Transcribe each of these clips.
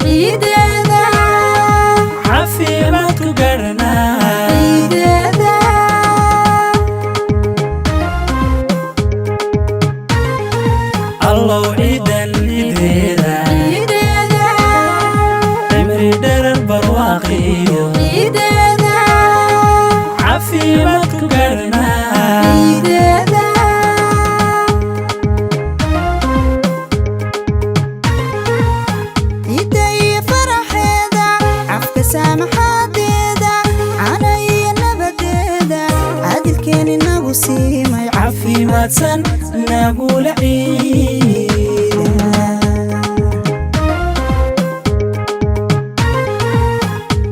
ciideeda caafimaad ku gaarana ciideeda allow ciidan ciideeda ciideeda cimri dherer barwaaqiyo ciideeda caafimaad ku gaarana ciideeda ciidda iyo faraxeeda cafka saamaxaadeeda cana iyo nabadeeda caadilkeen inagu siimay caafimaadsan nagula ciida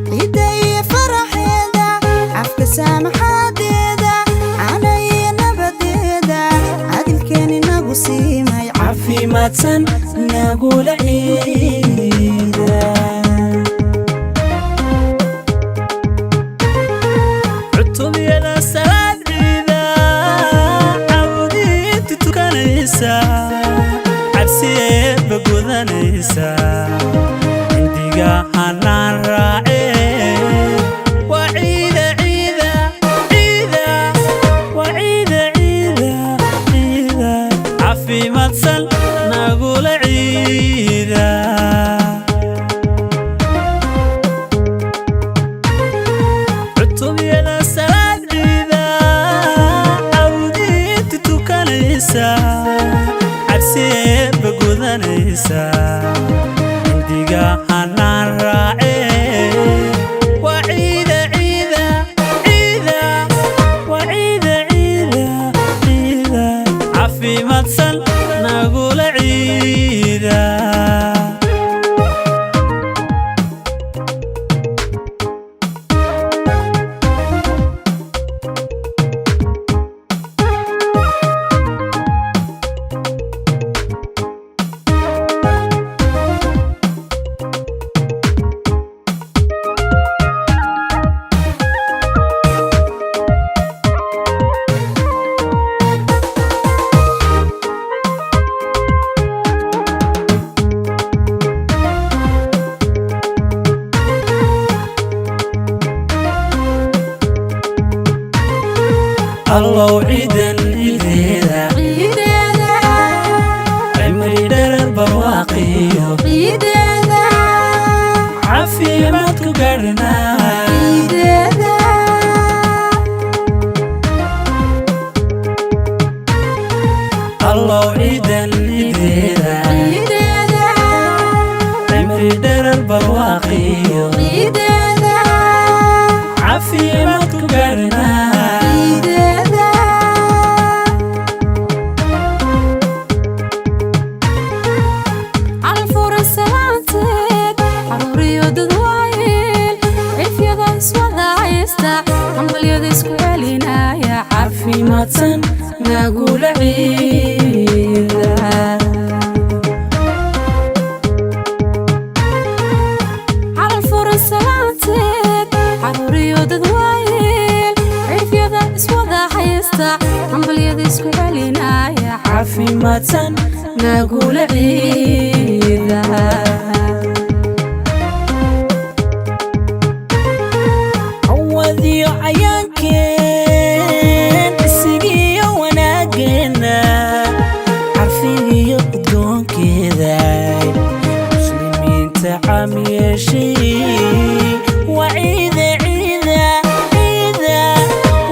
ciidda iyo faraxeeda cafka saamaxaadeeda cana iyo nabadeeda caadilkeen inagu siimay caafimaadsan nagula ciida cutubiyada salaad ciida cabudiinta tukanaysa cabsiyeedba gudanaysa indiga hanaan raace waa ciida ciida ciida waa ciida ciida ciida caafimaadsan nagula ciida cutubiyada salaad ciida cabudiinta tukanaysa cabsiyeedba gudanaysa indiga hanaan raace waa ciida ciida ciida waa ciida ciida ciida caafimaadsan nagula ciida allow ciidan ciideeda ciideeda cimri dherer barwaaqiyo ciideeda caafimaad ku gaarana ciideeda allow ciidan ciideeda ciideeda cimri dherer barwaaqiyo ciideeda caafimaad ku gaarana ciideeda calfura salaanteed caruuriyo dadwaayeel cifyada iswada haysta hambalyada isku celinaya caafimaadsan nagula ciida calfura salaanteed caruuriyo dadwaayeel cifyada iswada haysta hambalyada isku celinaya caafimaadsan nagula ciida cawadiyo cayaankeen isigiyo wanaageena carfigiyo udgoonkeeda muslimiinta caam yeeshay waa ciida ciida ciida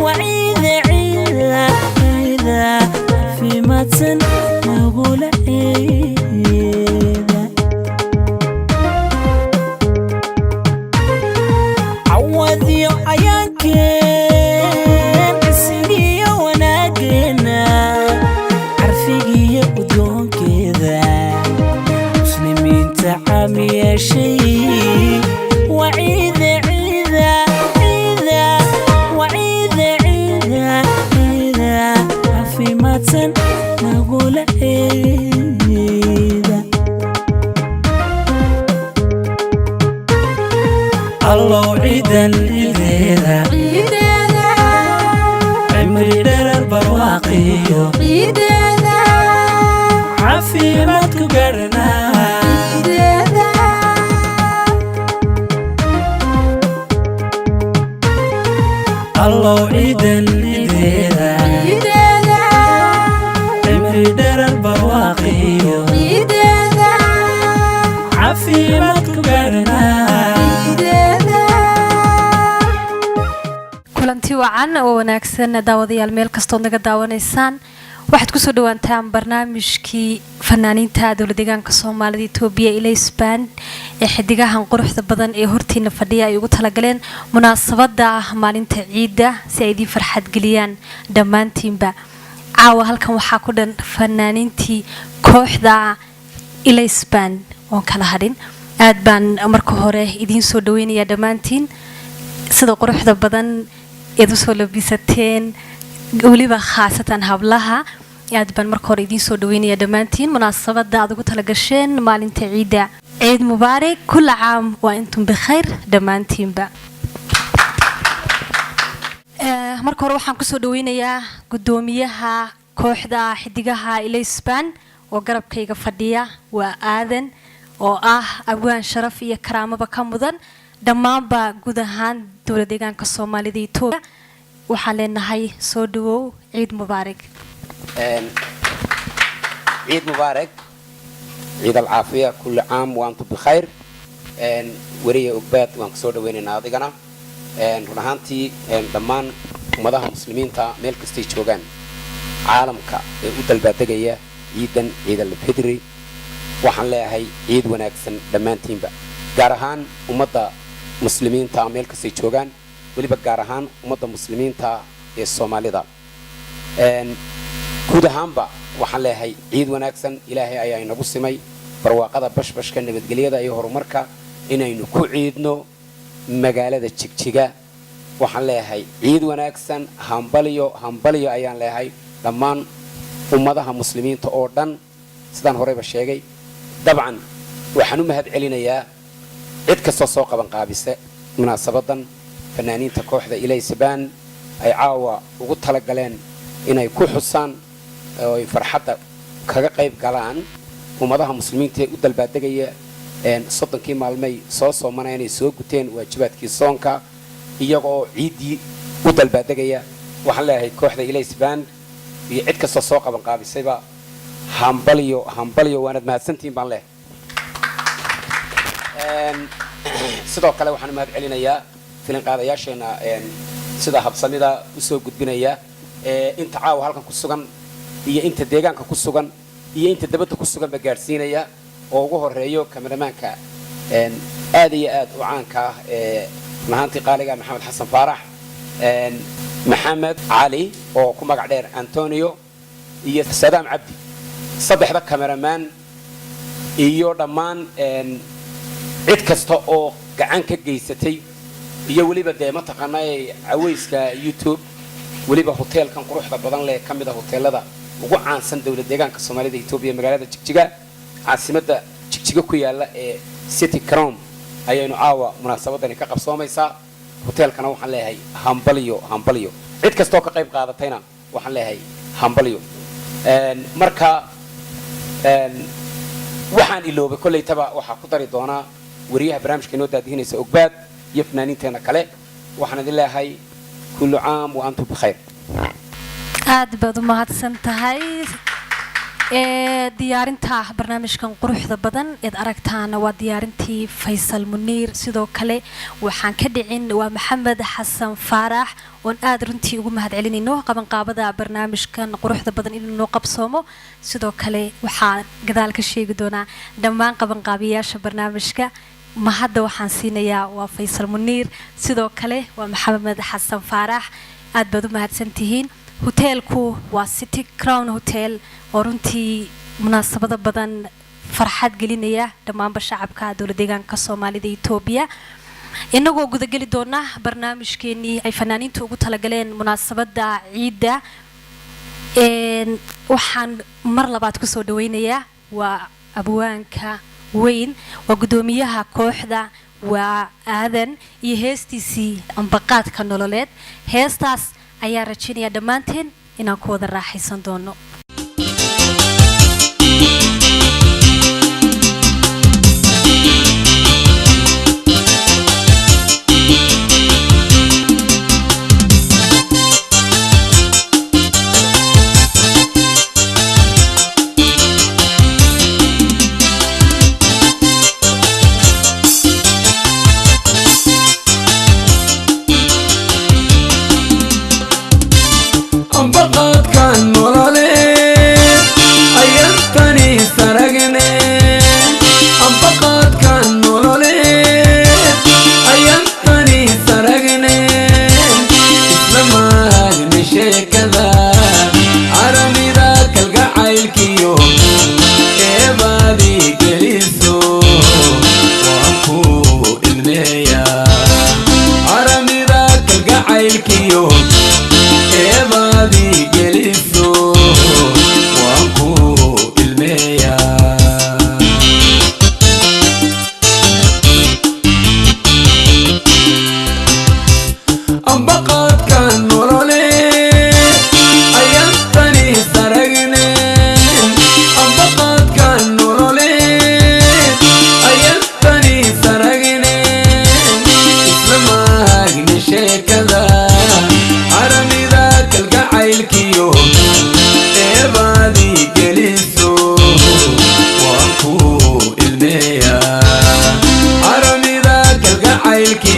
waa ciida ciida ciida caafimaadsan nagula ciida cawadiyo cayaankeen isigiyo wanaageena carfigiyo udgoonkeeda muslimiinta caam yeeshay waa ciida ciida ciida waa ciida ciida ciida caafimaadsan nagula ciida allow ciidan ciideeda ciideeda cimri dherer barwaaqiyo ciideeda caafimaad ku gaarana ciideeda allow ciidan ciideeda ciideeda cimri dherer barwaaqiyo ciideeda caafimaad ku gaadhanaa kulanti wacan oo wanaagsan daawadayaal meel kastoo naga daawanaysaan waxaad ku soo dhawaantaan barnaamijkii fanaaniinta dowlad deegaanka Soomaalida Itoobiya Ilays Band ee xidigahan quruxda badan ee hortiina fadhiya ay ugu talagaleen munaasabada maalinta ciida si ay idin farxad geliyaan dhamaantiinba caawa halkan waxaa ku dhan fanaaniintii kooxda Ilays Band oo kala hadhin aad baan marka hore idin soo dhaweynayaa dhamaantiin sida quruxda badan ee soo labisateen waliba khaasatan hablaha aad baan marka hore idin soo dhaweynayaa dhamaantiin munaasabada aad ugu talagasheen maalinta ciida ciid mubaarak kull caam wa antum bikhair dhamaantiinba marka hore waxaan ku soo dhaweynayaa gudoomiyaha kooxda xidigaha Ilays Band oo garabkayga fadhiya waa aadan oo ah abwaan sharaf iyo karaamaba ka mudan dhammaanba guud ahaan dowlad deegaanka Soomaalida Itoobiya waxaan leenahay soo dhawow ciid mubaarak ciid mubaarak ciid alcaafiya kulli caam wa antum bikhair wariye ogbaad waan ku soo dhaweynaynaa adigana run ahaantii dhammaan ummadaha muslimiinta meel kastay joogaan caalamka ee u dalbaadegaya ciidan ciid al-fidri waxaan leeyahay ciid wanaagsan dhammaantiinba gaar ahaan ummadda muslimiinta meel kastay joogaan waliba gaar ahaan ummadda muslimiinta ee Soomaalida guud ahaanba waxaan leeyahay ciid wanaagsan ilaahay ayaa inagu simay barwaaqada bashbashka nabadgelyada iyo horumarka inaynu ku ciidno magaalada Jigjiga waxaan leeyahay ciid wanaagsan hambaliyo ayaan leeyahay dhammaan ummadaha muslimiinta oo dhan sidaan horeyba sheegay dabcan waxaan u mahad celinayaa cid kasta soo qaban qaabise munaasabadan fanaaniinta kooxda Ilays Band ay caawa ugu talagaleen inay ku xusaan oo ay farxadda kaga qayb galaan ummadaha muslimiinta ee u dalbaadegaya 30 maalmay soo soomanayeen ay soo guteen waajibaadkii soonka iyagoo ciidii u dalbaadegaya waxaan leeyahay kooxda Ilays Band iyo cid kasta soo qaban qaabisayba hambaliyo waanad mahadsantiin baan leeyahay sidoo kale waxaan mahad celinayaa filan qaadayaasheena sida habsamida u soo gudbinaya inta caawa halkan ku sugan iyo inta deegaanka ku sugan iyo inta dabadda ku sugan ba gaarsiinaya oo ugu horeeyo kameramaanka aad iyo aad u caanka ah mahanti qaaliga Maxamed Xasan Faarax Maxamed Ali oo ku magac dheer Antonio iyo Sadaam Cabdi saddexda kameramaan iyo dhammaan cid kasta oo gacan ka geysatay iyo waliba deema taqaanay aweyska YouTube waliba hotelkan quruxda badan leh kamid ah hotelada ugu caansan dowlad deegaanka Soomaalida Itoobiya magaalada Jigjiga caasimada Jigjiga ku yaala ee City Crown ayaynu caawa munaasabadani ka qabsoomaysaa hotelkana waxaan leeyahay hambaliyo cid kasta oo ka qayb qaadatayna waxaan leeyahay hambaliyo marka waxaan iloobay kullaytaba waxa ku dari doona wariyaha barnaamijka inoo daadihinaysa ogbaad iyo fanaaniinteena kale waxaan idin leeyahay kullu caam wa antum bikhair aad baad u mahadsan tahay diyaarinta barnaamijkan quruxda badan ee aragtaan waa diyaarintii Faysal Muniir sidoo kale waxaan ka dhicin waa Maxamed Xasan Faarax oo aad runtii ugu mahad celinayno qaban qaabada barnaamijkan quruxda badan inuu noo qabsoomo sidoo kale waxaan gadaal ka sheegi doonaa dhammaan qaban qaabiyaasha barnaamijka ma hadda waxaan siinayaa waa Faysal Muniir sidoo kale waa Maxamed Xasan Faarax aad baad u mahadsantihiin hotelku waa City Crown Hotel oo runtii munaasabada badan farxad gelinaya dhammaan shacabka dowlad deegaanka Soomaalida Itoobiya inagoo guda gali doona barnaamijkeenii ay fanaaniintu ugu talagaleen munaasabada ciida waxaan mar labaad ku soo dhaweynayaa waa abwaanka weyn waa gudoomiyaha kooxda waa aadan iyo heestiisii ambaqaadka nololeed heestaas ayaa rajinaya dhamaanteen inaan ku wada raaxaysan doono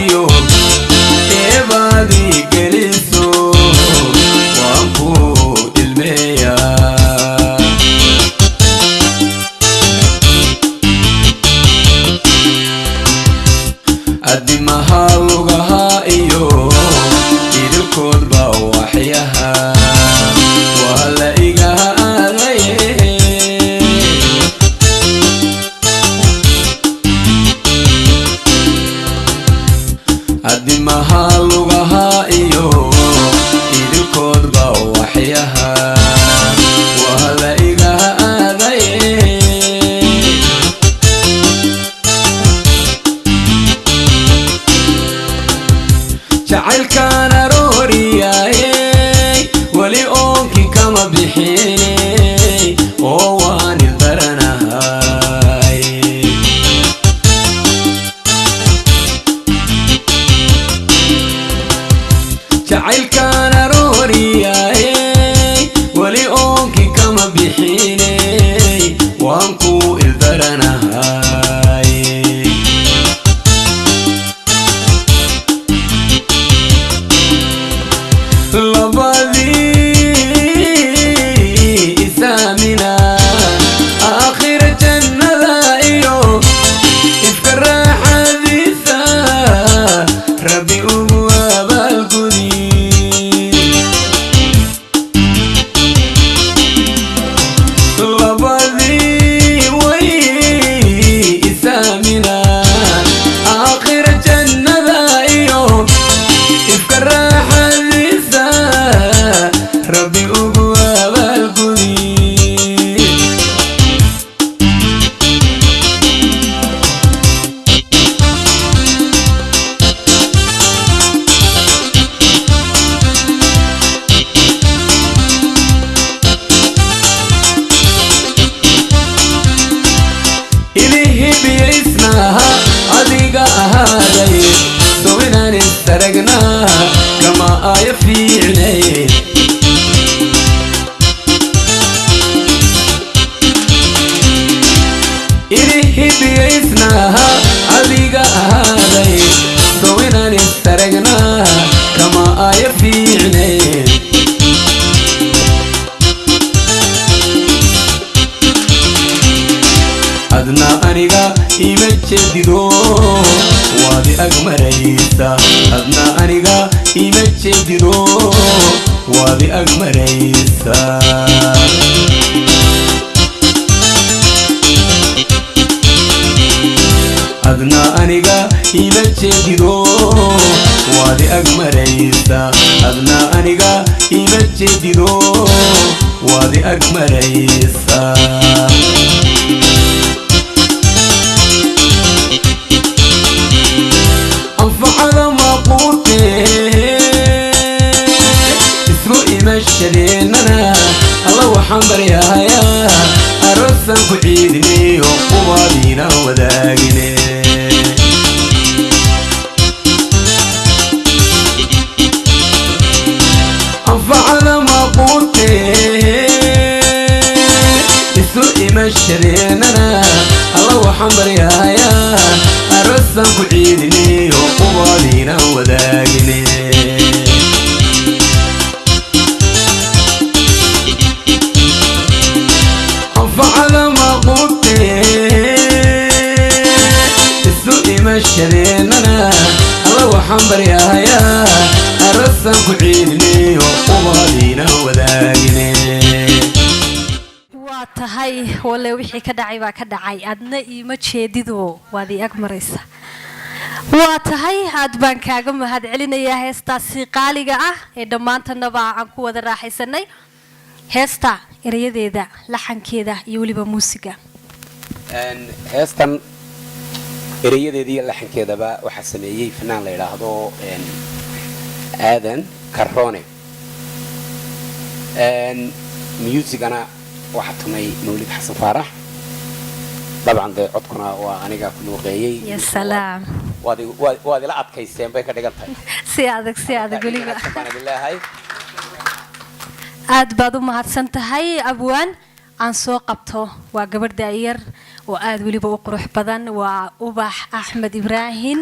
iyo eebaadii geliso waan ku ilmeeyaa adimaha lugaha iyo idilkoodba waxyaha waa la iga aadaye adimaha lugaha iyo idilkoodba waxyaha waa la iga aadaye jacaylkaan arooriyayey weli oonkii kama bixiney oo waan ildaranahay jacaylkaan arooriyayey weli oonkii kama bixiney waan ku ildaranahay labadii isaamina aakhira jannada iyo ifka raaxadiisa rabbi ugu abaalgudi labadii way isaamina aakhira jannada iyo ifka raaxadiisa rabbi ugu abaalgudi ilihibiyaysnaha adiga ahaaday sow inaan istaragnaa kama aya fiicnayd ilihibiyaysnaha adiga ahaaday sow inaan istaragnaa kama aya fiicnayd adna aniga ima jeedido waadi agmaraysa adna aniga ima jeedido waadi agmaraysa adna aniga ima jeedido waadi agmaraysa adna aniga ima jeedido waadi agmaraysa anfacada maquutee isku imashadeenana alla waxaan baryahayaa aroosan ku ciidinayo ubaadiina wadaagine anfacada maquutee isu imashadeenana alla waxaan baryahayaa aroosan ku ciidinayo ubaadiina wadaagine anfacada maquutee isu imashadeenana alla waxaan baryahayaa aroosan ku ciidinayo ubaadiina wadaagine waa tahay wale wixii ka dhacay baa ka dhacay adna iima jeedido waad ii ag maraysa waa tahay aad baan kaaga mahad celinayaa heestaasi qaaliga ah ee dhammaantanaba aan ku wada raaxaysanay heesta erayadeeda laxankeeda iyo weliba muusiga heestan erayadeeda iyo laxankeedaba waxaa sameeyey fanaan la yidhaahdo aadan karoone musigana waxaa tumay mawlid xasan faarax dabcan dee codkuna waa aniga ku luuqeeyey ya salaam waad ila adkaysteen bay ka dhigan tahay si adag weliba bilaahay aad baad u mahadsan tahay abwaan aan soo qabto waa gabadh daayar oo aad weliba u qurux badan waa ubax axmed ibraahim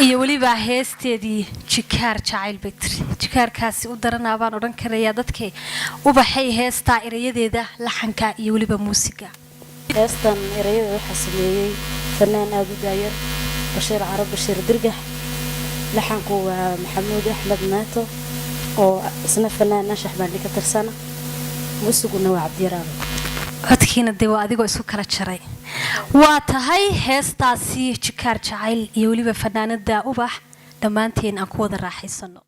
iyo waliba heesteedii jikaar jacayl betri jikaarkaasi u daranaa baan odhan karayaa dadkay ubaxay heestaa erayadeeda laxanka iyo waliba muusiga heestan erayada waxaa sameeyey fanaan aad u daayar bashiir carab bashiir dirgax laxanku waa maxamuud axmed naato oo isna fanaan nashax baan ka tirsana muusiguna waa cabdiraab codkiina dee waa adigoo isu kala jaray waa tahay heestaasi jikaar jacayl iyo waliba fanaanada ubax dhammaanteen aan ku wada raaxaysano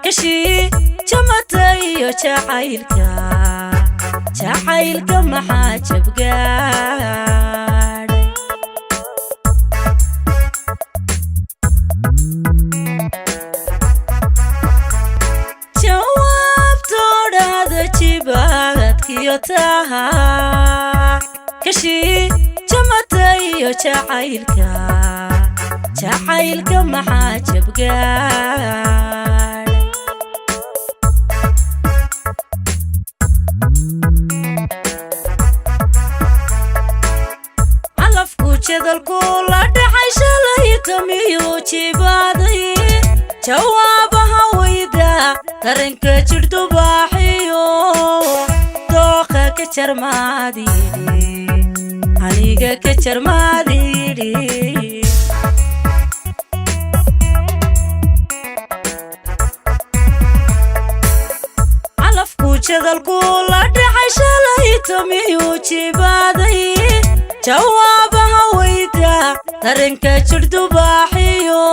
كشي جمتي جعيلك محاجب قاري جواب تورا ذا جبات كيوتاها كشي جمتي جعيلك محاجب قاري علفكو جدلكو لدحي شليتم يوجبادي جوابها ويدا ترنك جردو باحيو دوخا كجرمادي عليقا كجرمادي جدلكو لدحي شليتم يوجبادي جوابها ويدا ترنك جردو باحيو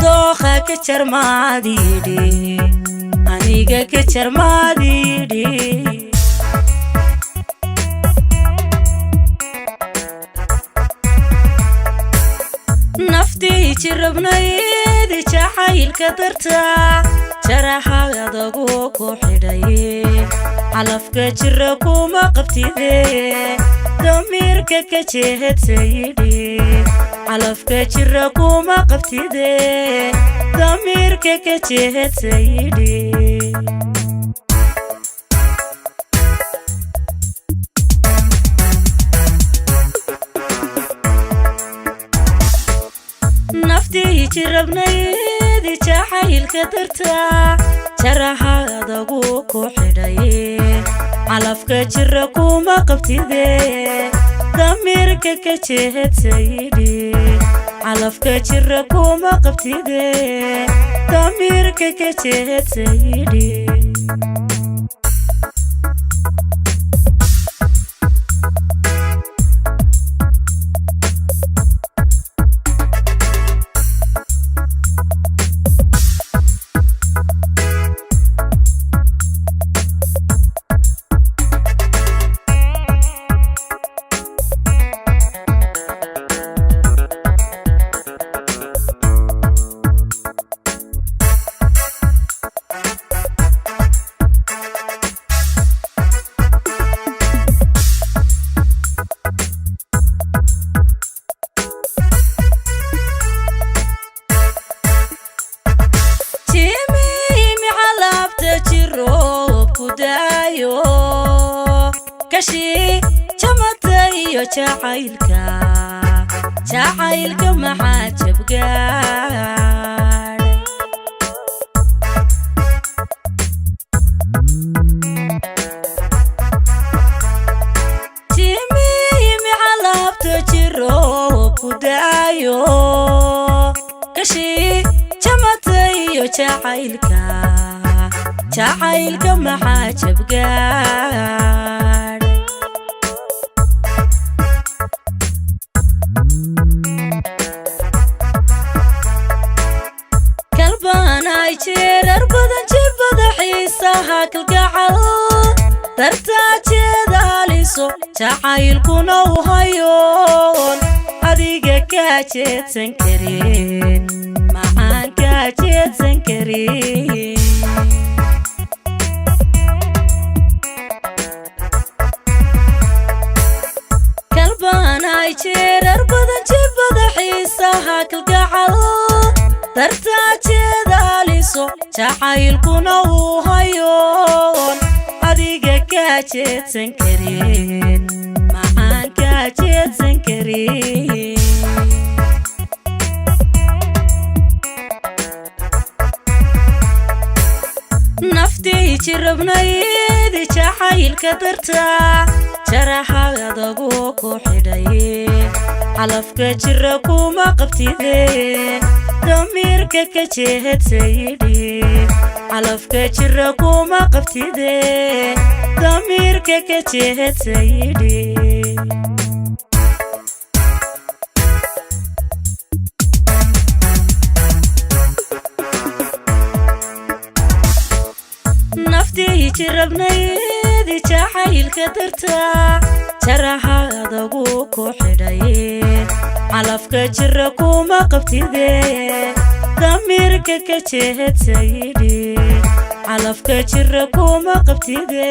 دوخا كجرمادي عليقا كجرمادي نفتي جربنايدي جعيلك درتا جرحا يدقو كوحيداي علفك جركو ما قبتيدي ضميرك كجهد سيدي علفك جركو ما قبتيدي ضميرك كجهد سيدي نفتي جربنايدي جعيلك درتا جرحا يدقو كوحيداي علفك جركو ما قبتيدي ضميرك كجهد سيدي علفك جركو ما قبتيدي ضميرك كجهد سيدي كشي جمتي جعيلك محاجب قاري جيمي معلبت جروب ودايو كشي جمتي جعيلك محاجب قاري كلبان عايشير اربضن جبض حيسها كالقعال dartaa jeedaaliso jacaylkuna u hayoon adiga kaa jeedsan karin maxaan kaa jeedsan karin kalbaanay jeerar badan jibada xiisaha kalgacal dartaa jeedaaliso jacaylkuna u hayoon adiga kaa jeedsan karin maxaan kaa jeedsan karin naftii jirabnayd jacaylka dartaa jaraxadagu ku xidhay calafka jira kuma qabtide damiirka ka jeedsayidhi calafka jira kuma qabtide damiirka ka jeedsayidhi naftii jirabnayd jacaylka dartaa jaraxadagu ku xidhay calafka jira kuma qabtide damiirka ka jeedsayidhi calafka jira kuma qabtide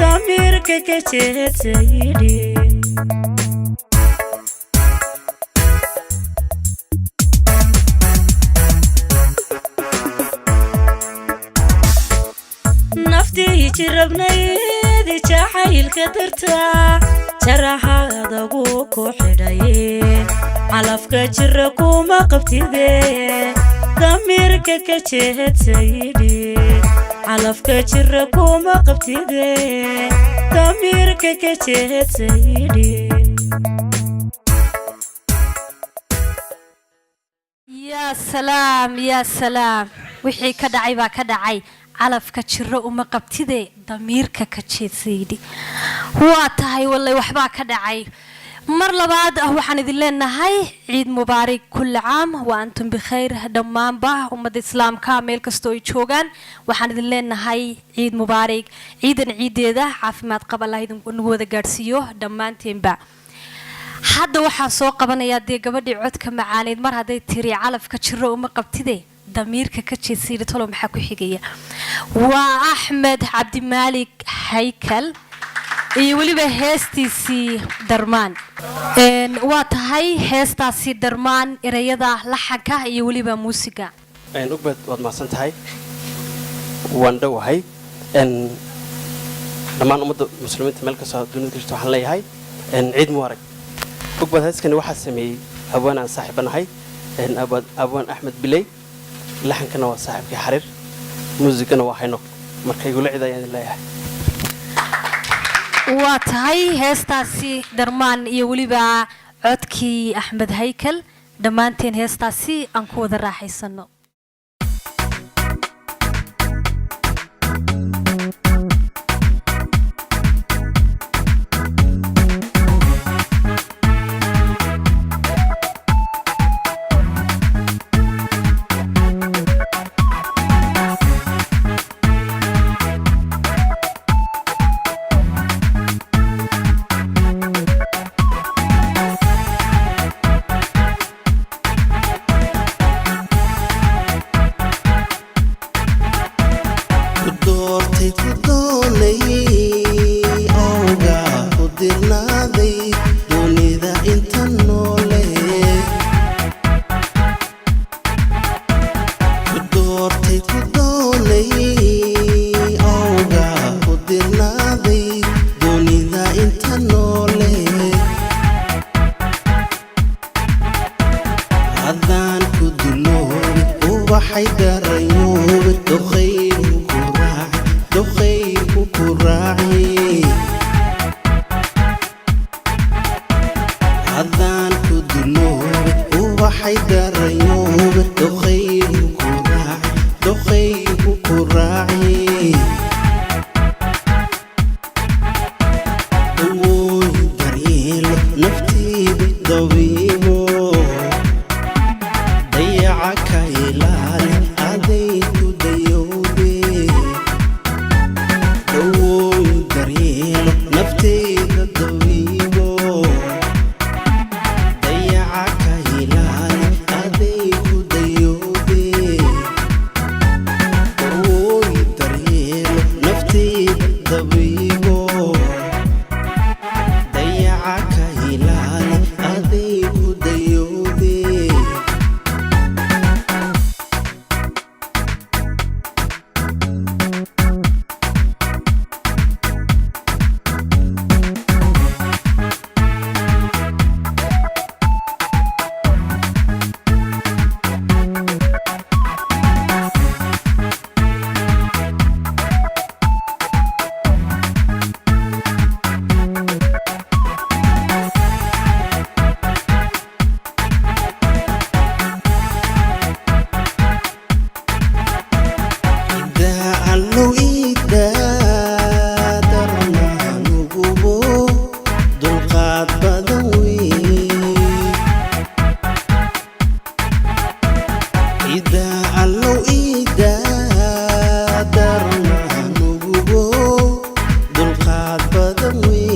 damiirka ka jeedsayidhi naftii jirabnayd jacaylka dartaa jaraxadagu ku xidhay calafka jira kuma qabtide damiirka ka jeedsayidhi calafka jira kuma qabtide damiirka ka jeedsayidhi yaa salaam yaa salaam wixii ka dhacay baa ka dhacay calafka jiro uma qabtide damiirka ka jeedsayidhi waa tahay wallay waxbaa ka dhacay mar labaad waxaan idin leenahay ciid mubaarak kulli caam wa antum bikhayr dhammaanba ummadda islaamka meel kastoo ay joogaan waxaan idin leenahay ciid mubaarak ciidan ciideeda caafimaad qaba allah idinku wada gaadhsiiyo dhammaanteenba hadda waxaan soo qabanayaa dee gabadhii codka macaaneed mar hadday tiri calafka jiro uma qabtide damiirka ka jeedsayidhi tolo maxaa ku xigaya waa axmed cabdimaalik haykal iyo weliba heestiisii darmaan waa tahay heestaasi darmaan erayada laxanka iyo weliba muusiga ugbad waad mahadsan tahay waan dhowahay dhammaan ummadda muslimiinta meel kastoo dunida ka jirta waxaan leeyahay ciid mubaarag ugbad heeskani waxaa sameeyey abwaan aan saaxiibanahay abwaan axmed biley laxankana waa saaxiibkii xariir muusigana waa hayno marka igula cid ayaan leeyahay waa tahay heestaasi darmaan iyo weliba codkii axmed haykal dhammaanteen heestaasi aan ku wada raaxaysano Oh allow ida darna nugubo dulqaad badan wey ida allow ida darna nugubo dulqaad badan wey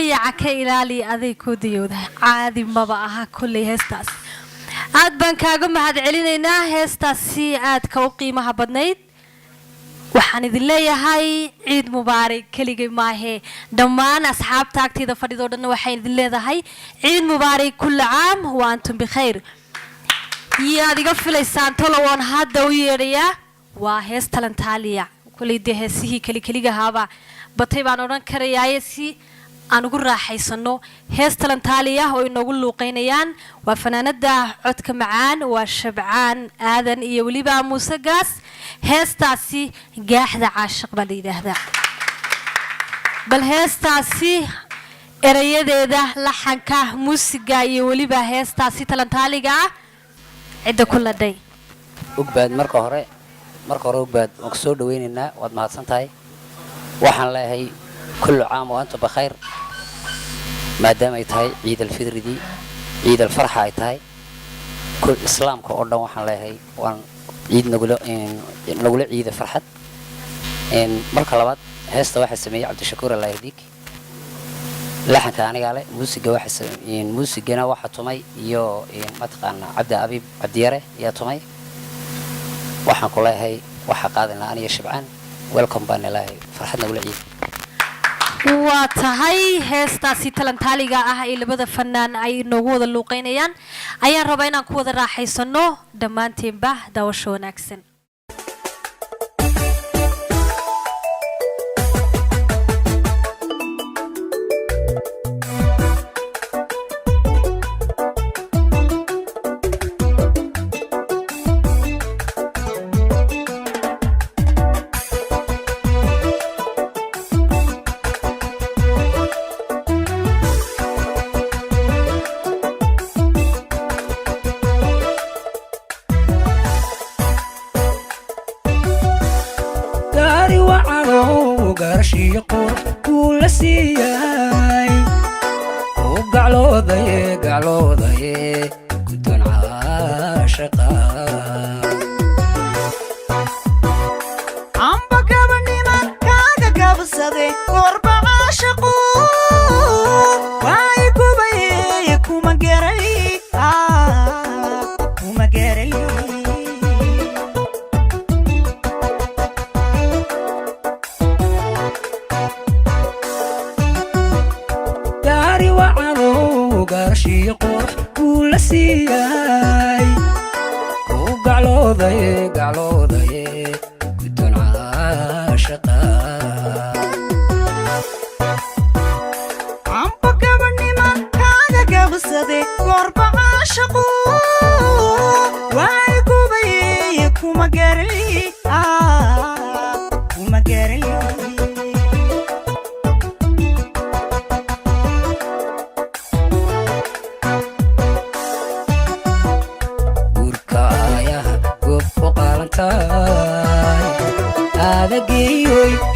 aday ku diyowdahay caadi maba aha kulley heestaas aad baan kaaga mahad celinaynaa heestaasi aad ka u qiimaha badnayd waxaan idin leeyahay ciid mubaarak keligay maahe dhammaan asxaabta agteeda fadhidoo dhan waxaan idin leedahay ciid mubaarak kulli caam wa antum bikhayr yaad iga filaysaan tolowan hadda u yeedhayaa waa hees talantaaliya kulley dee heesihii keligahaaba batay baan odhan karayaaye si aan ugu raaxaysano hees talantaaliya oo inoogu luuqeynayaan waa fanaanada codka macaan waa Shabcaan Aadan iyo waliba Muuse Gaas heestaasi gaaxda caashiq baa la yiraahdaa bal heestaasi erayadeeda laxanka muusiga iyo waliba heestaasi talantaaliga cid kula day ugbaad marka hore ugbaad oo soo dhaweynayna waad mahadsantahay waxaan leeyahay kullu caam wa antum bikhayr maadaama ay tahay ciid al-fidri ciid al-farxa ay tahay kul islaamka oo dhan waxaan leeyahay waan ciid nagula ciid farxad marka labaad heesta waxa sameeyay Cabdishakuur Allah yahdiik laxanka aniga leh muusigana waxa tumay iyo matqaana Cabdi Abiib Cabdiyare yaa tumay waxaan ku leeyahay waxa qaadana aniga Shabcaan welcome baan ilaahay farxad nagula ciid waa tahay heestaasi talantaaliga ah ee labada fanaan ay noogu wada luuqeynayaan ayaan rabaa inaan ku wada raaxaysano dhammaantiinba daawasho wanaagsan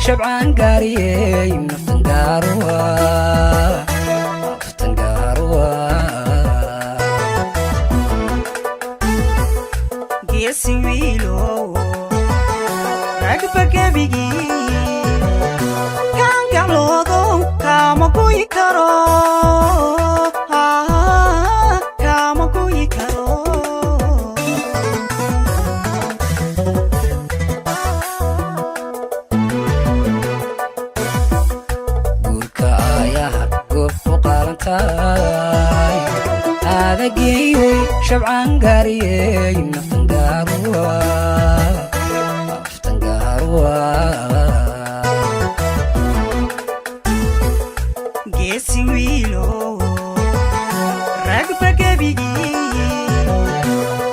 Shabcaan gaariyey naftan gaaruwa هذا جيوي شبعان قاريي نفتن قاروا نفتن قاروا geesi wiilo ragba gebigii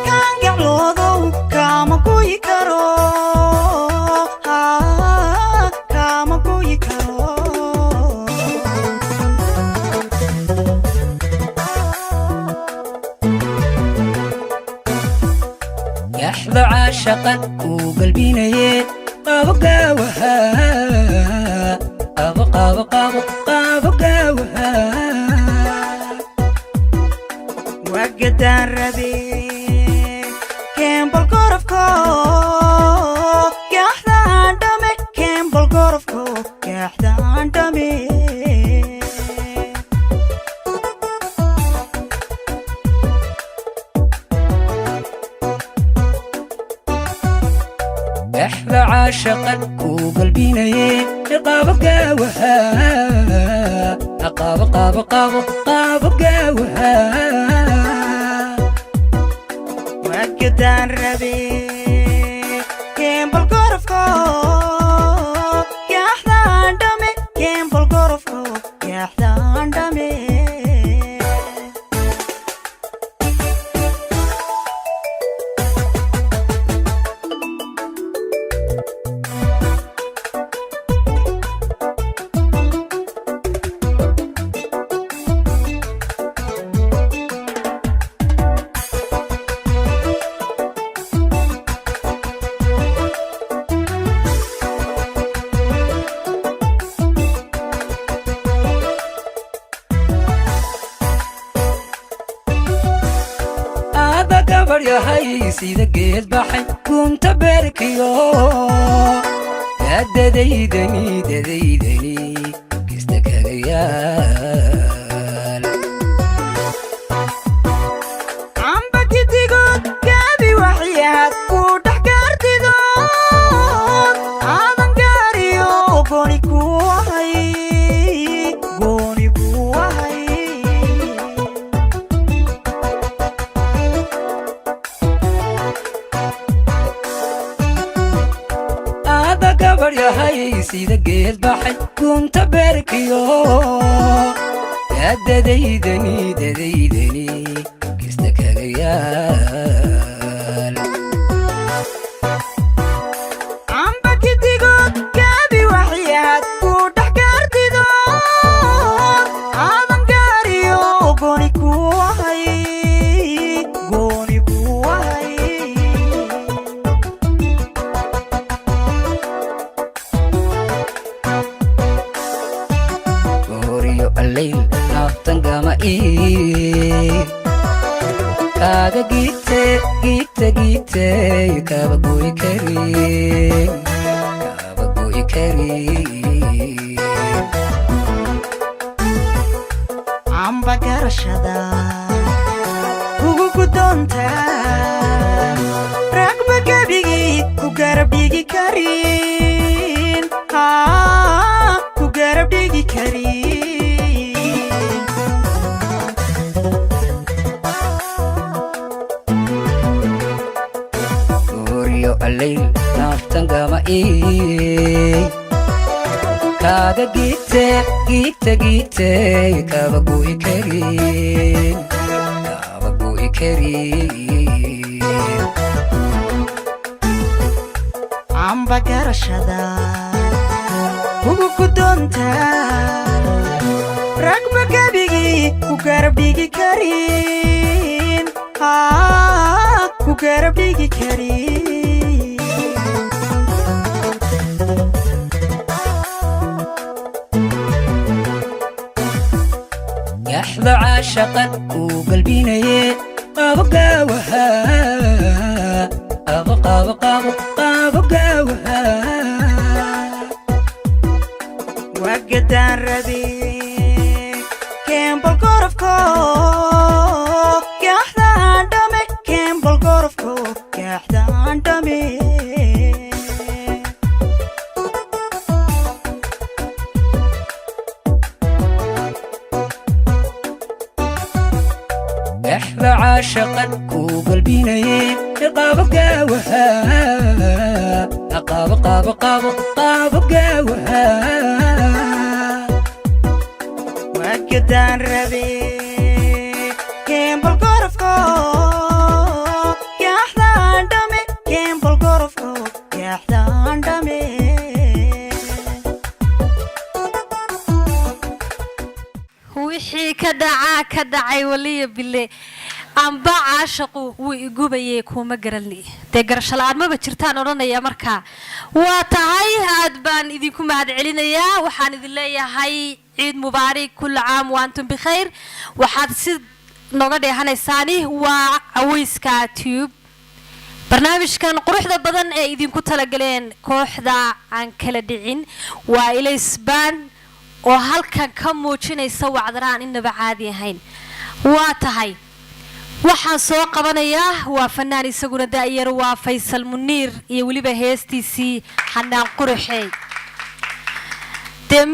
kaan gacloodow kaama goyi karo kaama goyi karo يحظى عاشقا وقلبينا قاوها قاوها وقدان ربي كان بالقرفكو كاحدة عندمي كان بالقرفكو كاحدة عندمي احلى عاشقا وقلبينا قاوها قاوها وقدان ربي كان بالقرفكو كاحدة عندمي كان بالقرفكو كاحدة عندمي sida geed baxay kunta beerkiyo dadaydani kista kaga yaal amba gidigood gaabi waxyaad ku dhex gaartidood aadan gaariyo gooni ku ahay gooni ku ahay sida geed baxay kunta beerkiyo dadaydani kista kaga yaal amba gidigood gaabi waxyaad ku dhex gaartidood aadan gaariyo gooni ku ahay gooni ku ahay الليل نفتن قمائي كاغا جيتي كابقوي كريم amba garashada ugu guddoonta ragba gebigii ku garab dhigi karin ku garab dhigi karin الليل نفتن قمائي كاغا جيتي كابقوي كريم amba garashada ugu guddoonta ragba gebigii ku garab dhigi karin ku garab dhigi karin يحظى عاشقا وقلبينا قاوها وقدان ربي كان بالقرفكو كاحدة عندمي كان بالقرفكو كاحدة عندمي لحظة عاشقا كوقلبيني قاب قاوها قاب قاب قاب قاب قاوها وقدان ربي كيم بالقرفكو يا حدان دمي كيم بالقرفكو يا حدان دمي wixii ka dhacay waliya bille amba caashaqu wuu igubayay kuma garanni dee garasho la'aan maba jirtaan odhanaya markaa waa tahay aad baan idinku mahad celinayaa waxaan idin leeyahay ciid mubaarak kull caam wa antum bikhayr waxaad si nooga dheehanaysaani waa cawayska tube barnaamijkan quruxda badan ee idinku talagaleen kooxda aan kala dhicin waa ilaysbaan oo halkan ka muujinaysa wacdaraan inaba caadi ahayn waa tahay waxaan soo qabanayaa waa fanaan isaguna daayar waa Faysal Muniir iyo waliba heestiisii Xanaan Quruxey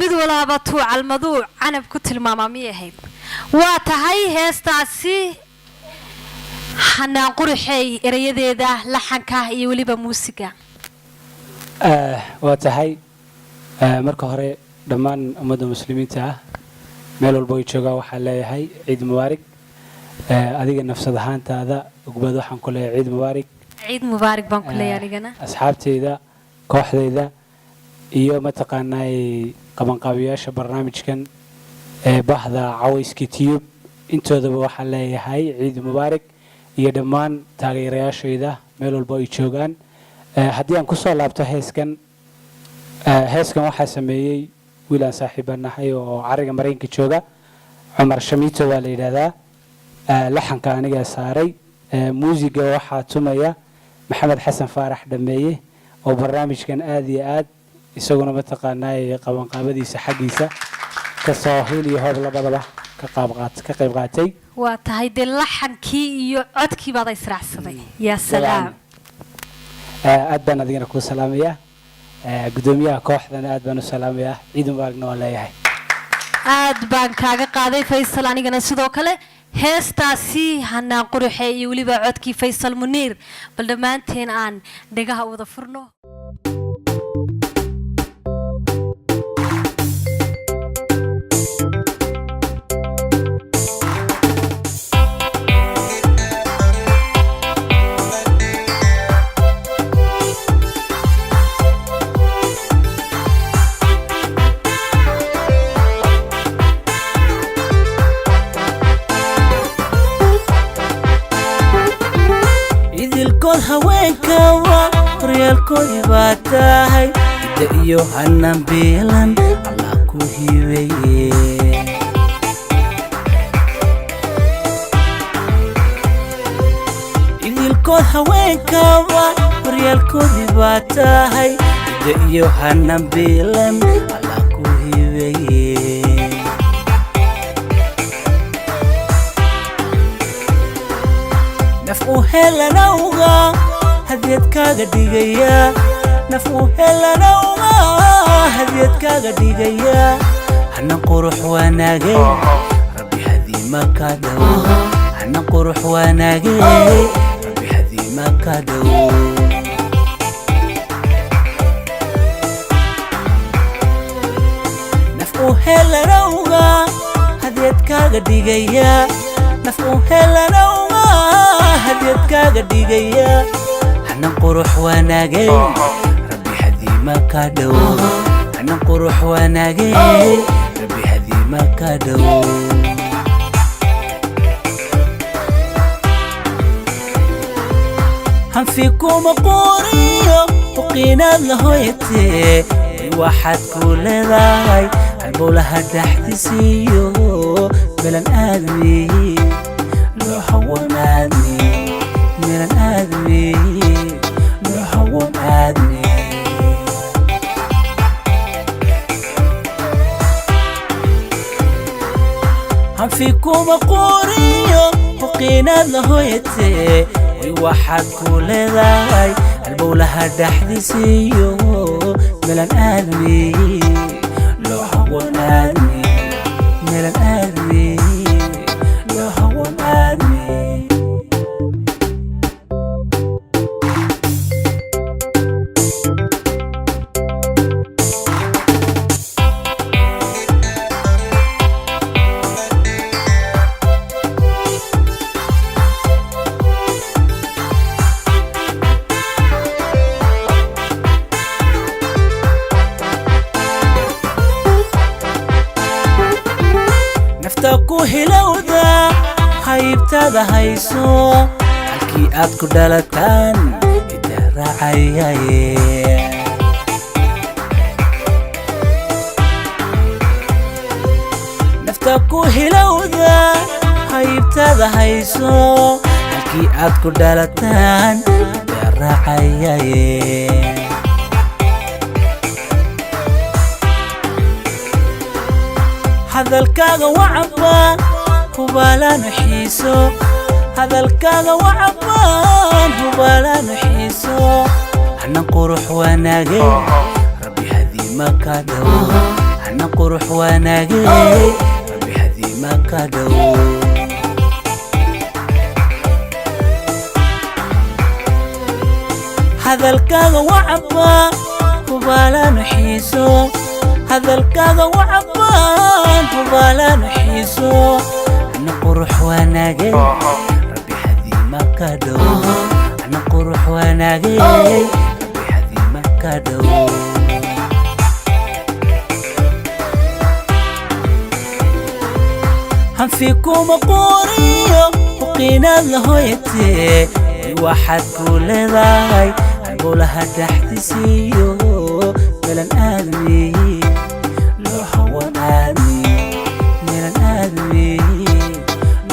mid walaaba tuu calmadu canab ku tilmaamay ahayd waa tahay heestaasi Xanaan Quruxey erayadeeda laxanka iyo waliba muusiga waa tahay marka hore dhammaan ummadda muslimiinta ah meel walba ay joogaan waxaan leeyahay ciid mubaarak adiga nafsad ahaantaada ugbad waxaan ku leeyahay ciid mubaarak baan ku leeyahay anigana asxaabteyda kooxdeyda iyo mataqaanaa qabanqaabiyaasha barnaamijkan bahda cawayska tube intoodaba waxaan leeyahay ciid mubaarak iyo dhammaan taageerayaashayda meel walba ay joogaan haddii aan ku soo laabto heeskan waxaa sameeyay wiilaan saaxiibanahay oo cariga mareenka jooga Cumar Shamiito waa la yiraahdaa laxanka aniga saaray muusiga waxaa tumaya Maxamed Xasan Faarax dhameeye oo barnaamijkan aad iyo aad isaguna mataqaanaa qabanqaabadiisa xaqiisa ka soo heliyo hoob labadaba ka qayb qaatay waa tahay de laxankii iyo codkii baad israacsaday yaa salaam aad baan adigana ku salaamayaa gudoomiyaha kooxdana aad baan u salaamayaa ciid mubaaragna waa leeyahay aad baan kaaga qaaday Faysal anigana sidoo kale heestaasi Xanaan Quruxey iyo waliba codkii Faysal Muniir bal dhamaanteen aan dhagaha wada furno haweenka waa horyaalkoodii baa tahay ida iyo hanaan beelan allah ku hibeeye idilkood haweenka waa horyaalkoodii baa tahay ida iyo hanaan beelan allah ku hibeeye nafuu helanawga hadiyad kaaga dhigaya nafuu helanawga hadiyad kaaga dhigaya hana qurux wanaagay rabbi hadiima ka dhaw hana qurux wanaagay rabbi hadiima ka dhaw nafuu helanawga hadiyad kaaga dhigaya nafuu helanawga hadiyad kaaga dhigaya hana qurux wanaagay rabbi hadiima ka dhaw hana qurux wanaagay rabbi hadiima ka dhaw hanfikum qoriyo وقيناد لهويتي واحد كل ذاي البولها تحتسيو بلن آدمي لو حول آدمي بلن آدمي لو حول آدمي هم فيكم قوريو وقيناد لهويتي واحد كل ذاي البولها تحتسيو بلن آدمي لو حول آدمي بلن آدمي لو حول آدمي hilowda haybtada hayso halkii aad ku dhalataan ida raacayaye nafta ku hilowda haybtada hayso halkii aad ku dhalataan ida raacayaye hadalkaaga wacaba hubaalaanu xiiso hadalkaaga wacabaan hubaalaanu xiiso hana qurux wanaage rabbi hadiima ka dhow hana qurux wanaage rabbi hadiima ka dhow hadalkaaga wacaba hubaalaanu xiiso hadalkaaga wacabaan hubaalaanu xiiso hana qurux wanaage rabbi hadiima ka dhow hana qurux wanaage rabbi hadiima ka dhow hanfikuma qoriyo huqiinaad la hoyatee waxaad ku leedahay halbowlaha dhaxdisiiyo meelan aadmi loo hawan aadmi meelan aadmi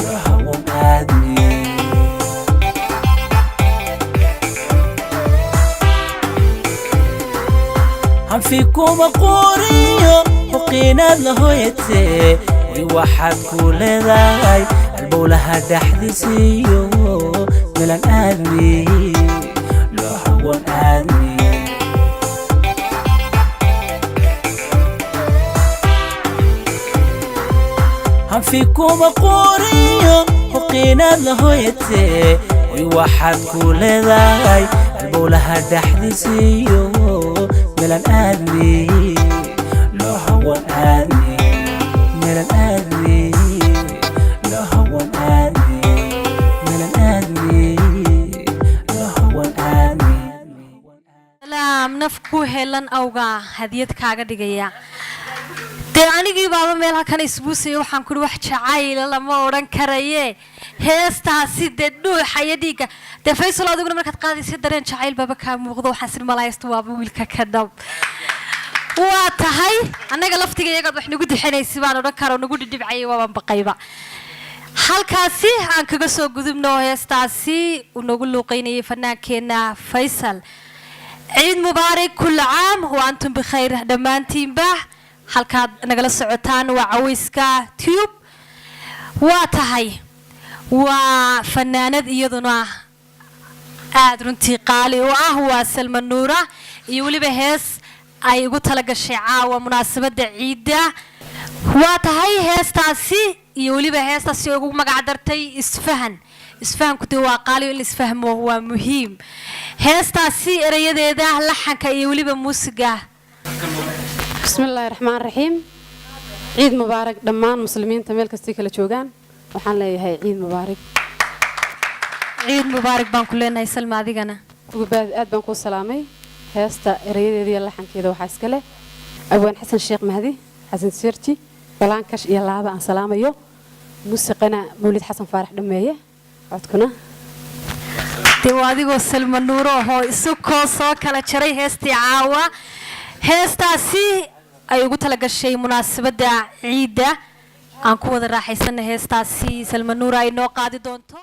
loo hawan aadmi hanfikuma qoriyo huqiinaad la hoyatee waxaad ku leedahay halbowlaha dhaxdisiiyo meelan aadmi loo hawan aadmi hanfikuma qoriyo huqiinaad la hoyatee waxaad ku leedahay halbowlaha dhaxdisiiyo meelan aadmi loo hawan aadmi meelan aadmi loo hawan aadmi meelan aadmi loo hawan aadmi salaam naf ku helan awga hadiyad kaaga dhigaya dee anigii baaba meel halkan isbuusaya waxaan kuri wax jacayla lama odhan karaye heestaasi dee dhuuxa iyo dhiigga dee faysal adiguna markaad qaadaysa dareen jacayl baaba kaa muuqdo waxaan sir malaaysta waaba wiilka ka dhab waa tahay annaga laftiga iyagaad wax nagu dixinaysi baan odhan karo nagu dhidhibcayay waabaan baqayba halkaasi aan kaga soo gudubno heestaasi uu nagu luuqaynayay fanaankeenna faysal ciid mubaarak kulla caam wa antum bikhayr dhammaantiinba halkaad nagala socotaan waa cawayska tube waa tahay waa fanaanad iyaduna aad runtii qaali u ah waa salma nuura iyo weliba hees ay ugu talagashay caawa munaasabadda ciidda waa tahay heestaasi iyo weliba heestaasi ugu magac dartay isfahanku dee waa qaali in isfahmo waa muhiim heestaasi erayadeeda laxanka iyo weliba muusiga بسم الله الرحمن الرحيم عيد مبارك دمان مسلمين تميل كستي كلا جوجان وحان ليهي عيد مبارك عيد مبارك بان كلنا يسلم أديقنا وبعد آد بان كو سلامي هيستا إريد دي اللحن كيدا وحاسكله أبوان حسن الشيخ مهدي حسن سيرتي بلانكش يلا هذا عن سلامة يو موسيقنا مولد حسن فارح دمية عدكنا تيواديقو سلم النورو هو إسوكو سوكا لتشري هيستي عاوة heestaasi ay ugu talagashay munaasabadda ciidda aan ku wada raaxaysana heestaasi salma nuura ay noo qaadi doonto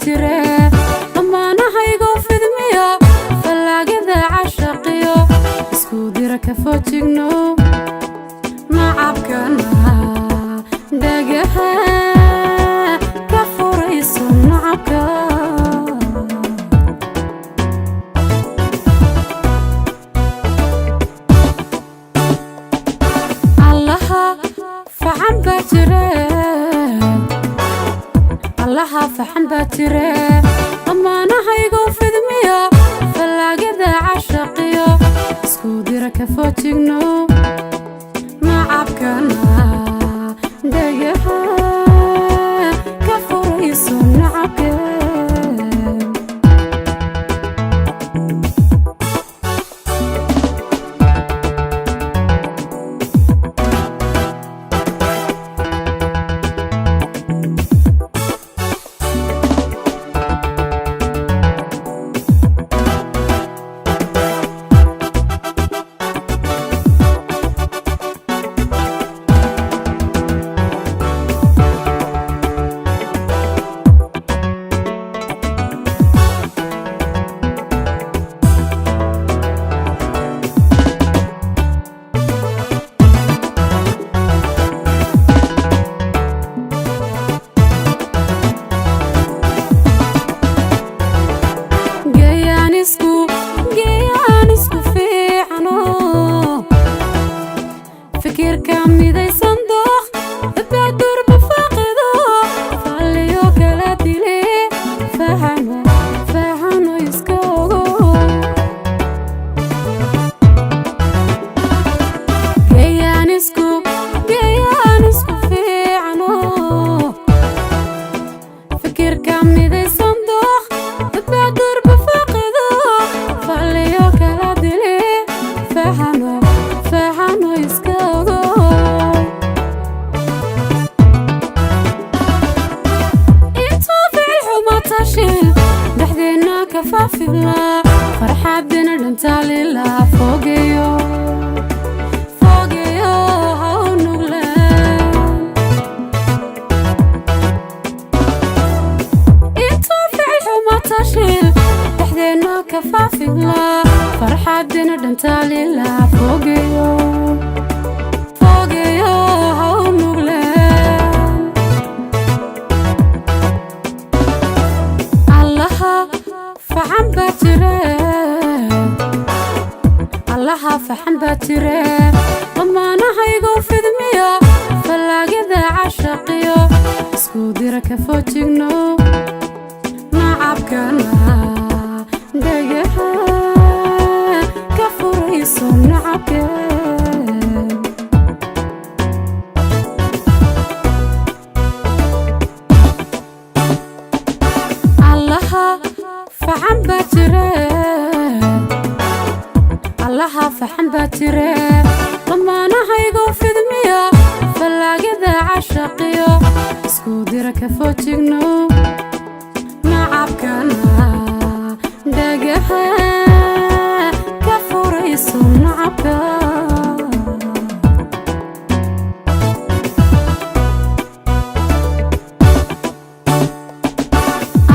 tire dhammaanahaygo fidmiya fallaagada cashaqiyo isku dira ka foojigno nacabkana dhagaha ka furayso nacabka allaha facan baa jire allaha faxan baa jire dhammaanahaygo fidmiya fallaagada cashaqiyo isku dira ka foojigno nacabkana dhagaha ka furayso nacabka farxadina dhantaalila fogeyo fogeyo haw nuglaan intuu ficil xuma tashil dhexdeena ka faafila farxadina dhantaalila fogeyo fogeyo haw nuglaan allaha faxan baa jire allaha faxan baa jire dhammaanahaygo fidmiya fallaagada cashaqiyo isku dira ka foojigno nacabkana dhagaha ka furayso nacabka allaha faxan baa jire allaha faxan baa jire dhammaanahaygo fidmiya fallaagada cashaqiyo isku dira ka foojigno nacabkana dhagaha ka furayso nacabka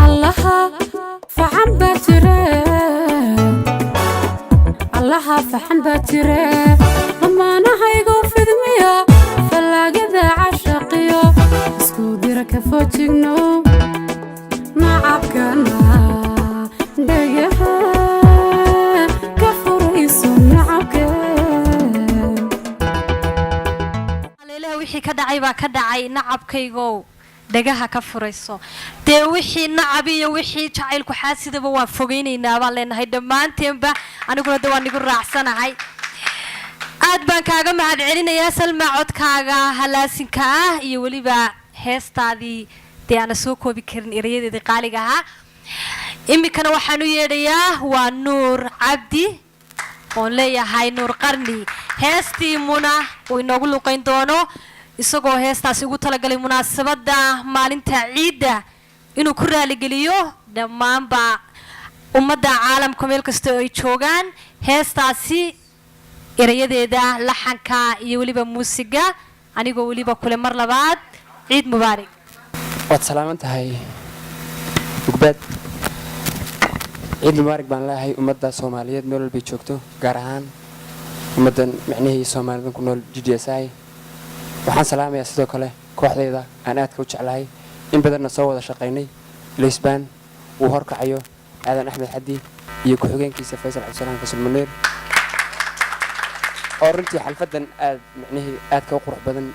allaha faxan baa jire allaha faxan baa jire dhammaanahaygo fidmiya fallaagada cashaqiyo isku dira ka foojigno nacabkana dhagaha ka furayso nacabka aleelaha wixii ka dhacay baa ka dhacay nacabkaygow dhagaha ka furayso dee wixii nacab iyo wixii jacaylku xaasidaba waan fogeynaynaa baan leenahay dhammaanteenba aniguna de waan nigu raacsanahay aad baan kaaga mahad celinayaa salma codkaaga halaasinka ah iyo weliba heestaadii dee aana soo koobi karin erayadeedii qaaliga ahaa iminkana waxaan u yeedhayaa waa nuur cabdi oon leeyahay nuur qarni heestii muna uu inoogu luqayn doono isagoo heestaasi ugu talagalay munaasabadda maalinta ciidda inuu ku raaligeliyo dhammaanba ummadda caalamka meel kasta oo ay joogaan heestaasi erayadeeda laxanka iyo weliba muusiga anigoo weliba kule mar labaad ciid mubaarak waad salaaman tahay ugbaad ciid mubaarak baan leeyahay ummadda soomaaliyeed meel walbay joogto gaar ahaan ummaddan micnihii soomaalidan ku nool GDSI waxaan salaamayaa sidoo kale kooxdayda aan aadka u jeclahay in badanna soo wada shaqaynay leysbaan uu horkacayo aadan axmed xaddi iyo ku-xigeenkiisa faysal cabdisalaam fasul muneer oo runtii xalfaddan aad micnihii aadka u qurux badan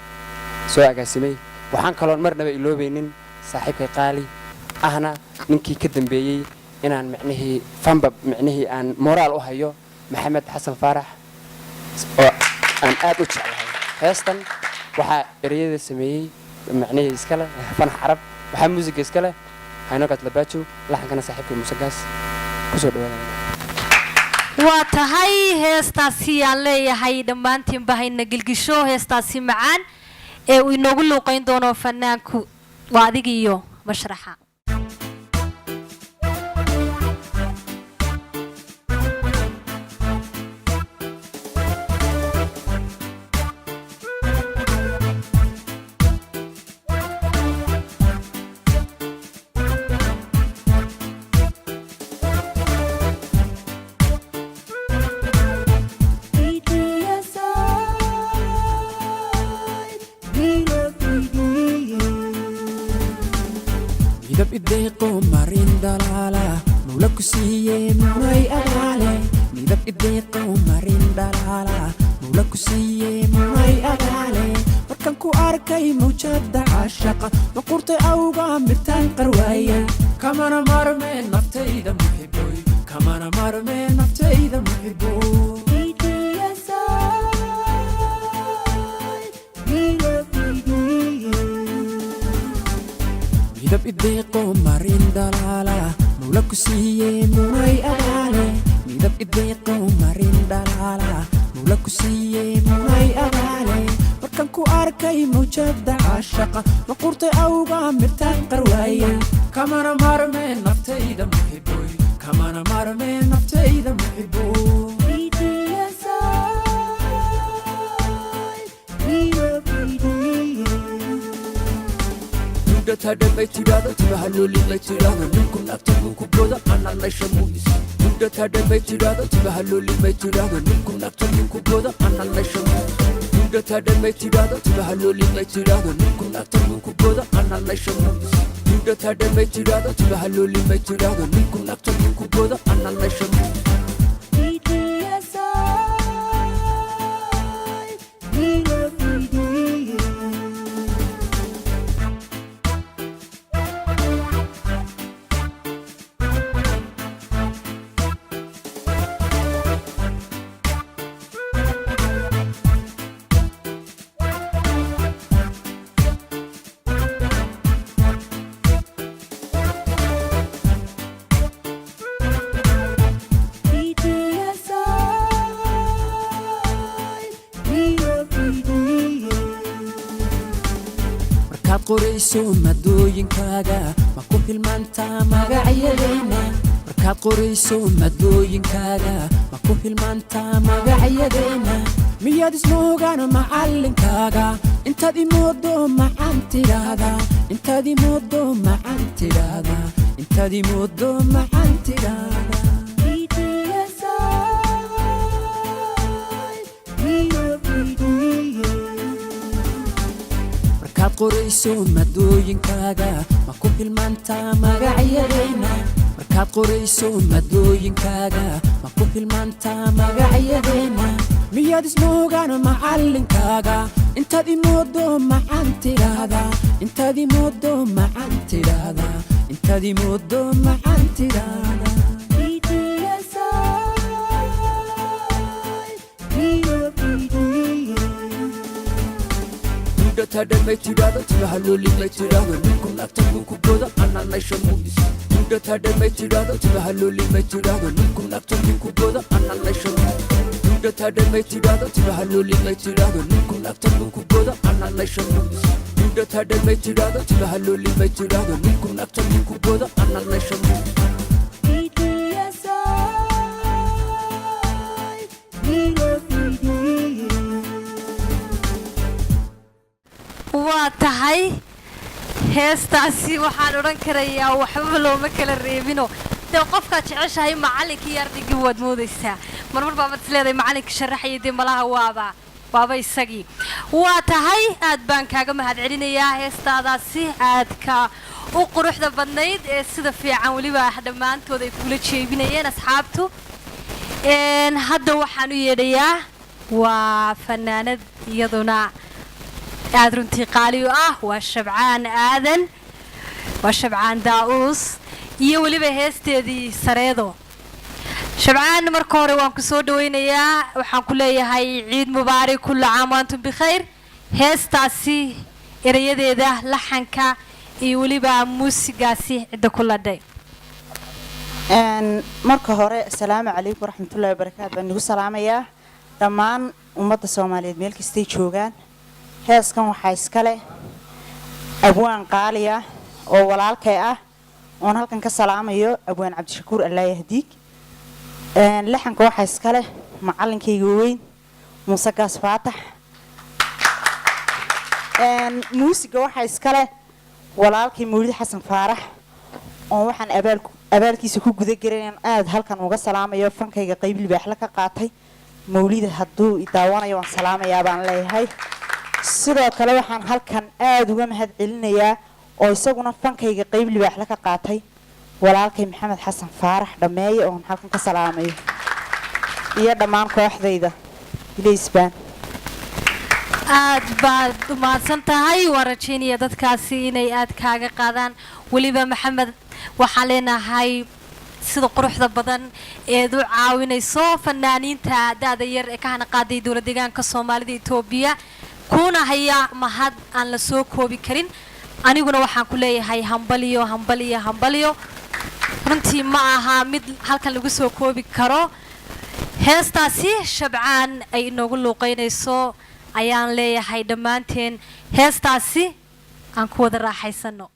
soo agaasimay waxaan kaloon marnaba iloobaynin saaxiibkay qaali ahna ninkii ka dambeeyey inaan micnihii fanbab micnihii aan moraal u hayo maxamed xasan faarax oo aan aad u jeclahay heestan waxaa ereyada sameeyey micnihii iskale fanax carab waxaa muusiga iskale haynogat labaajo laxankana saaxiibkay muusagaas kusoo dhawaanaya waa tahay heestaasi aan leeyahay dhammaantiinba hayna gilgisho heestaasi macaan ee uu inoogu luuqayn doono fanaanku waa adiga iyo mashraxa midab ideeqo marin dhalaala mawla ku siiyey munay agaale midab ideeqo marin dhalaala mawla ku siiyey munay agaale markan ku arkay mawjada caashaqa maqurtay awga mirtaan qarwaaya kamana marme naftayda muxiboy kamana marme naftayda muxiboy midab ideeqo marin dhalaala mawla ku siiyey munay agaale midab ideeqo marin dhalaala mawla ku siiyey munay agaale markan ku arkay mawjada caashaqa maqurtay awga mirtaan qarwaaya kamana marme naftayda muxiboy kamana marme naftayda muxiboy tadamay tirado tibahaloli may tirado ninku nagta munku boda anal meesha muis mudda tadamay tirado tibahaloli may tirado ninku nagta munku boda anal meesha muis mudda tadamay tirado tibahaloli may tirado ninku nagta munku boda anal meesha muis mudda tadamay tirado tibahaloli may tirado ninku nagta munku boda anal meesha muis markaad qorayso madooyinkaaga ma ku hilmaantaa magacyadeena markaad qorayso madooyinkaaga ma ku hilmaantaa magacyadeena miyaad ismoogaan macallinkaaga intaad imoodo macaan tidhaahda intaad imoodo macaan tidhaahda intaad imoodo macaan tidhaahda markaad qorayso madooyinkaaga ma ku hilmaantaa magacyadeena markaad qorayso madooyinkaaga ma ku hilmaantaa magacyadeena miyaad ismoogaan macallinkaaga intaad imoodo macaan tidhaahda intaad imoodo macaan tidhaahda intaad imoodo macaan tidhaahda tadamay tirado tibahaloli may tirado ninku nagta munku boda anal meesha muis mudda tadamay tirado tibahaloli may tirado ninku nagta munku boda anal meesha muis mudda tadamay tirado tibahaloli may tirado ninku nagta munku boda anal meesha muis mudda tadamay tirado tibahaloli may tirado ninku nagta munku boda anal meesha muis waa tahay heestaasi waxaan odhan karayaa waxba looma kala reebino dee qofkaad jeceshahay macallinkii ardaygi waad moodaysaa marmar baabad isleedahay macallinka sharaxaya dee malaha waaba isagii waa tahay aad baan kaaga mahadcelinayaa heestaadaasi aadka u quruxda badnayd ee sida fiican weliba dhammaantood ay kula jeebinayeen asxaabtu hadda waxaan u yeedhayaa waa fanaanad iyaduna aad runtii qaali u ah waa Shabcaan Aadan waa Shabcaan Daa'uus iyo weliba heesteedii Sareedo Shabcaan marka hore waan ku soo dhaweynayaa waxaan ku leeyahay ciid mubaarak kullu caam wa antum bikhair heestaasi erayadeeda laxanka iyo weliba muusigaasi cida ku ladhay marka hore assalaamu calaykum waraxmatullaahi wabarakaatu baan ugu salaamayaa dhammaan ummadda Soomaaliyeed meel kastay joogaan heeskan waxaa iska leh abwaan qaali ah oo walaalkay ah oon halkan ka salaamayo abwaan Cabdishakuur Allah yahdiik laxanka waxaa iska leh macallinkayga weyn Muuse Gaas Faatax muusiga waxaa iska leh walaalkay Mawlid Xasan Faarax oo waxaan abaalkiisa ku guda garan aad halkan uga salaamayo fankayga qayb libaax la ka qaatay Mawlid hadduu i daawanayo waan salaamayaa baan leeyahay sidoo kale waxaan halkan aad uga mahadcelinayaa oo isaguna fankayga qayb libaax la ka qaatay walaalkay Maxamed Xasan Faarax dhameeye oo halkan ka salaamayo iyo dhammaan kooxdayda Ilaysbaan aad baad u mahadsan tahay waan rajaynaya dadkaasi inay aad kaaga qaadaan weliba Maxamed waxaan leenahay sida quruxda badan ee u caawinayso fanaaniinta da'da yar ee ka hana qaaday dawladda deegaanka Soomaalida Itoobiya kuna haya mahad aan la soo koobi karin aniguna waxaan ku leeyahay hambaliyo runtii ma aha mid halkan lagu soo koobi karo heestaasi Shabcaan ay inoogu luuqeynayso ayaan leeyahay dhammaanteen heestaasi aan ku wada raaxaysano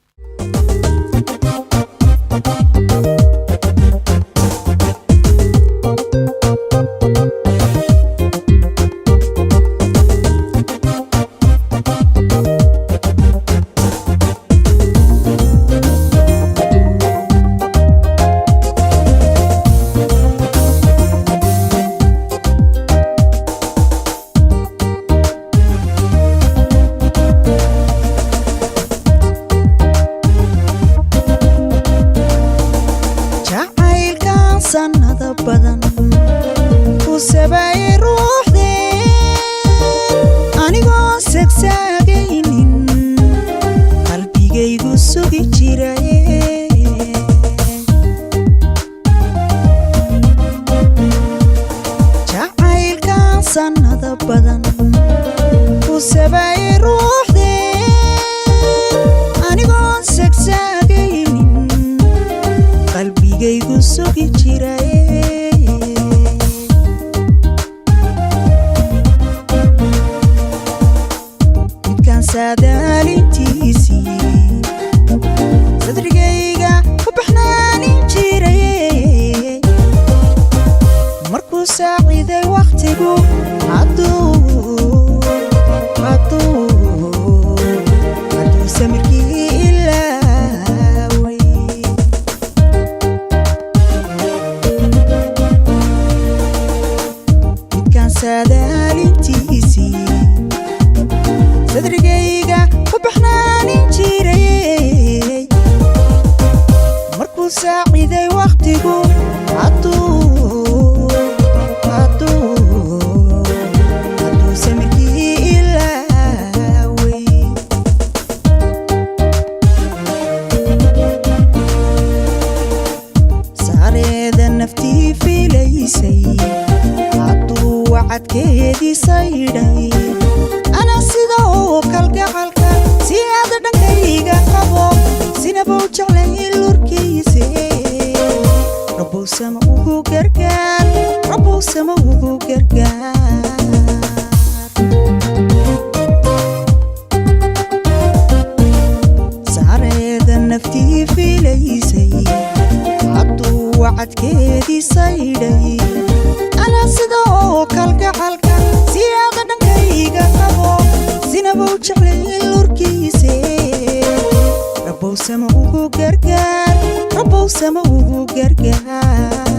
sama ugu gargaar rabow sama ugu gargaar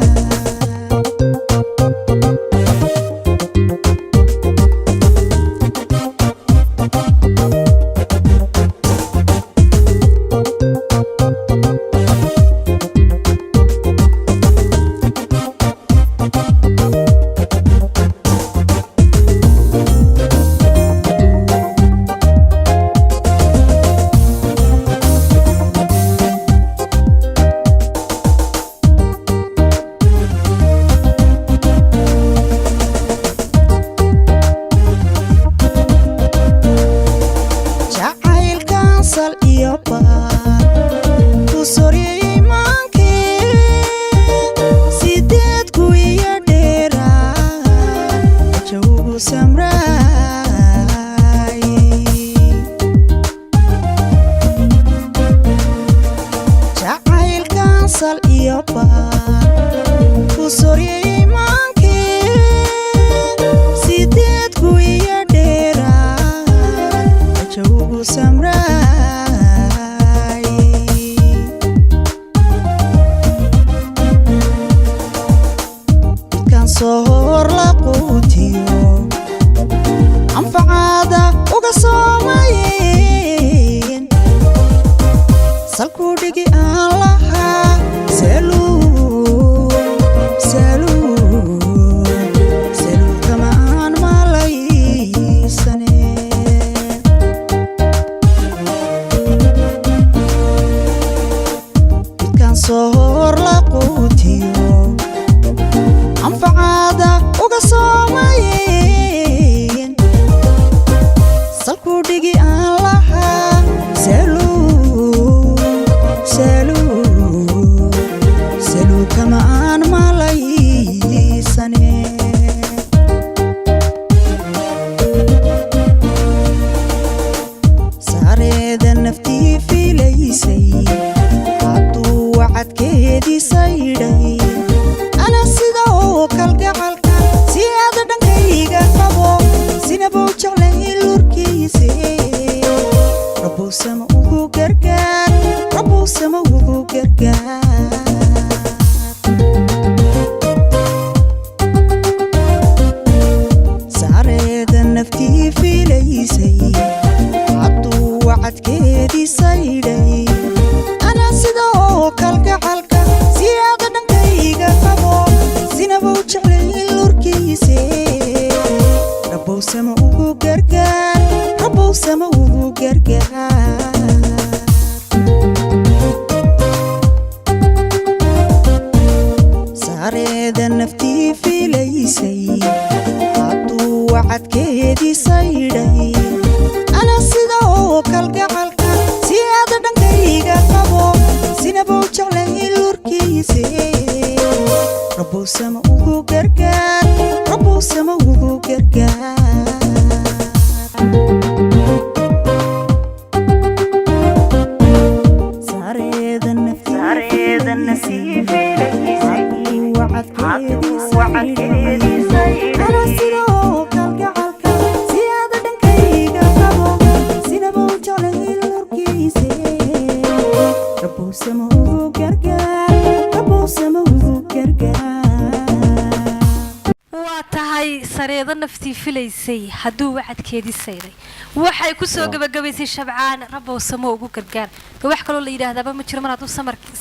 hadduu wacadkeedii sayray waxay ku soo gabagabaysay shabcaan rabow samo ugu gargaar wax kaloo la yidhaahdaaba ma jiro mar hadduu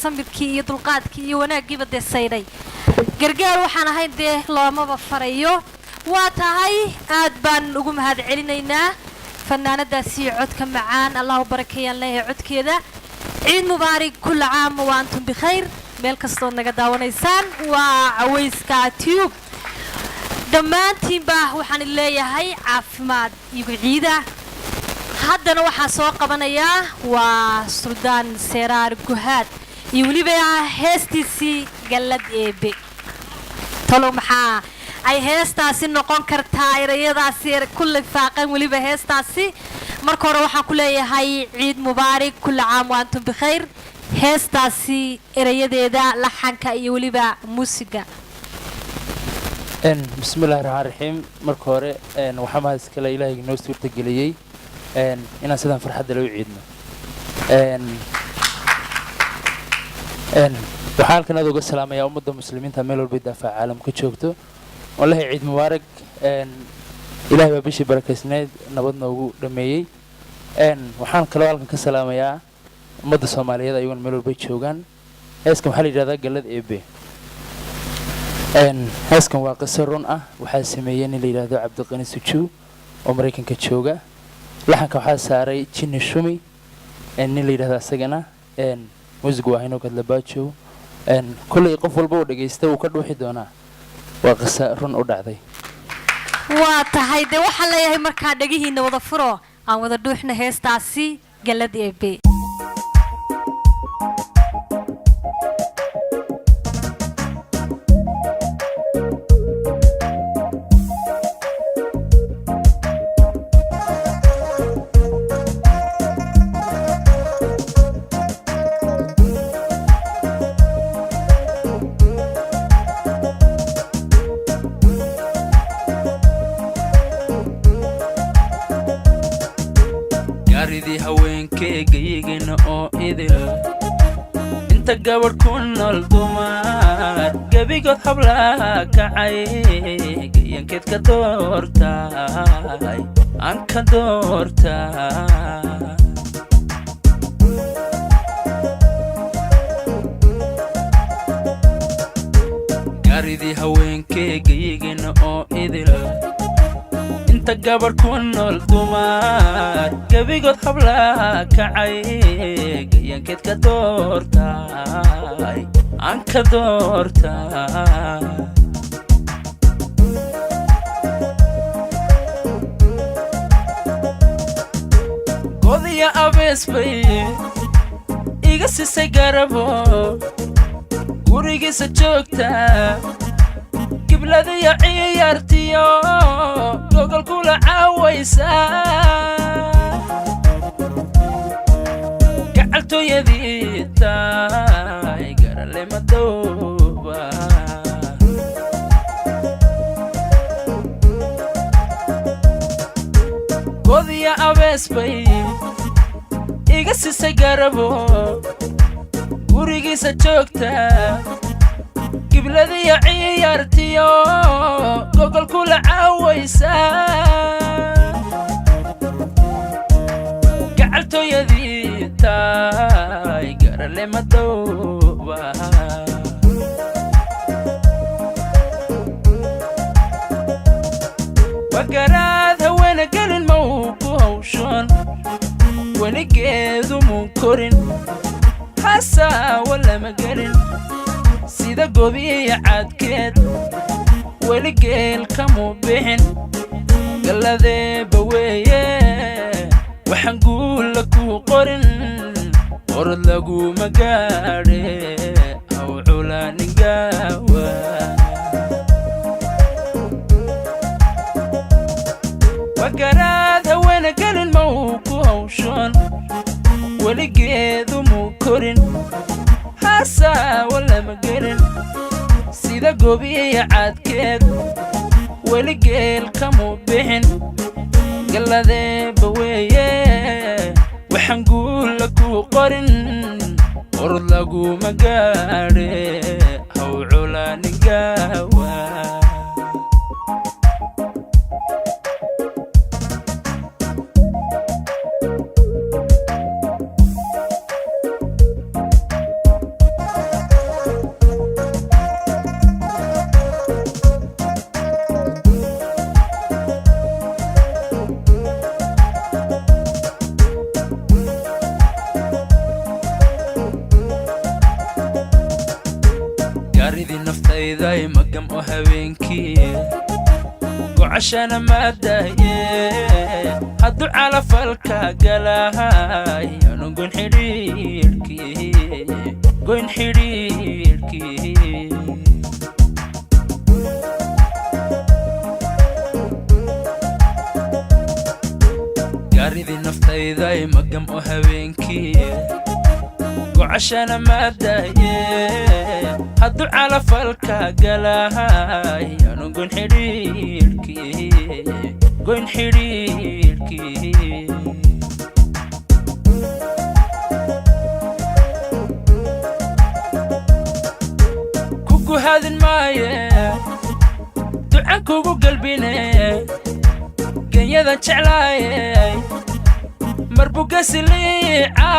samirkii iyo dulqaadkii iyo wanaaggiiba dee sayray gargaar waxaan ahayn dee loomaba farayo waa tahay aad baan ugu mahad celinaynaa fanaanadaasi codka macaan allahu barakeeyaan leeyahay codkeeda ciid mubaarig kulla caam wa antum bikhayr meel kastood naga daawanaysaan waa cawayska tube dhammaantiinba waxaan leeyahay caafimaad iyo ciida haddana waxaa soo qabanayaa waa suldaan seeraar guhaad iyo weliba heestiisii gallad eebe talo maxaa ay heestaasi noqon kartaa erayadaasi ku lifaaqan weliba heestaasi marka hore waxaan ku leeyahay ciid mubaarig kulla caam wa antum bikhayr heestaasi erayadeeda laxanka iyo weliba muusiga bismillahi raxmaan raxiim marka hore waxaa mahad iskale ilaahay inoo suurtageliyey inaan sidaan farxadda loo ciidno waxaan halkan aad uga salaamayaa ummadda muslimiinta meel walba daafaca caalamka joogto wallahi ciid mubaarak ilaahay baa bishii barakaysnayd nabad noogu dhameeyey waxaan kaloo halkan ka salaamayaa ummadda soomaaliyeed ayaguna meel walba joogaan heeskan waxaa la yidhahdaa gallad eebe heeskan waa qiso run ah waxaa sameeyey nin la yidhaahdo cabdiqani sujuu oo maraykanka jooga laxanka waxaa saaray jinni shumi nin la yidhahdo asagana muusigu waa hinoo kadlabaajow kulley qof walba uu dhagaysta wuu ka dhuuxi doonaa waa qiso run u dhacday waa tahay dee waxaan leeyahay markaa dhegihiina wada furo aan wada dhuuxna heestaasi gallad eebe gaaridii haweenkeegayagana oo idil inta gabadh ku nool dumar gebigood hablaha kacay gayankeed ka doortay aan ka doortay gaaridii haweenkeegayagana oo idil inta gabadh ku nool dumar gebigood hablaha kacay gayankeed ka doortay aan ka doortay godiya abees bay iga sisay garabo gurigiisa joogta gibladiyo ciyaartiyo gogol kula caawaysa gacaltooyadii tahay garale madooba godiya abees bay iga sisay garabo gurigiisa joogta gibladiyo ciyaartiyo gogol kula caawaysa gacaltooyadii tahay garale madooba wagaraad haweena gelin ma uu ku hawshoon weligeedu muu korin hasaawa lama gelin sida gobiya cadkeed weli geel kamuu bixin galladeeba weeye waxaan guulla kuu qorin qorod laguma gaadhe aw culaaningawa wagaraad haweena gelin ma uu ku hawshoon weligeedu muu korin hasaawa lama gelin sida gobiya cadkeed weli geel kamuu bixin galladeeba weeye waxaan guulla kuu qorin qorod laguma gaadhe haw culaaningawa gaaridii naftayday magam oo habeenkii gocashana maadaye hadduu calafalka galahay anu goyn xidhiidhkii gaaridii naftayday magam oo habeenkii gocashana maadaye hadduu calafalka galahay anu goyn xidhiidhkii hadin maaye ducan kugu galbine genyadan jeclaaye marbuga siliica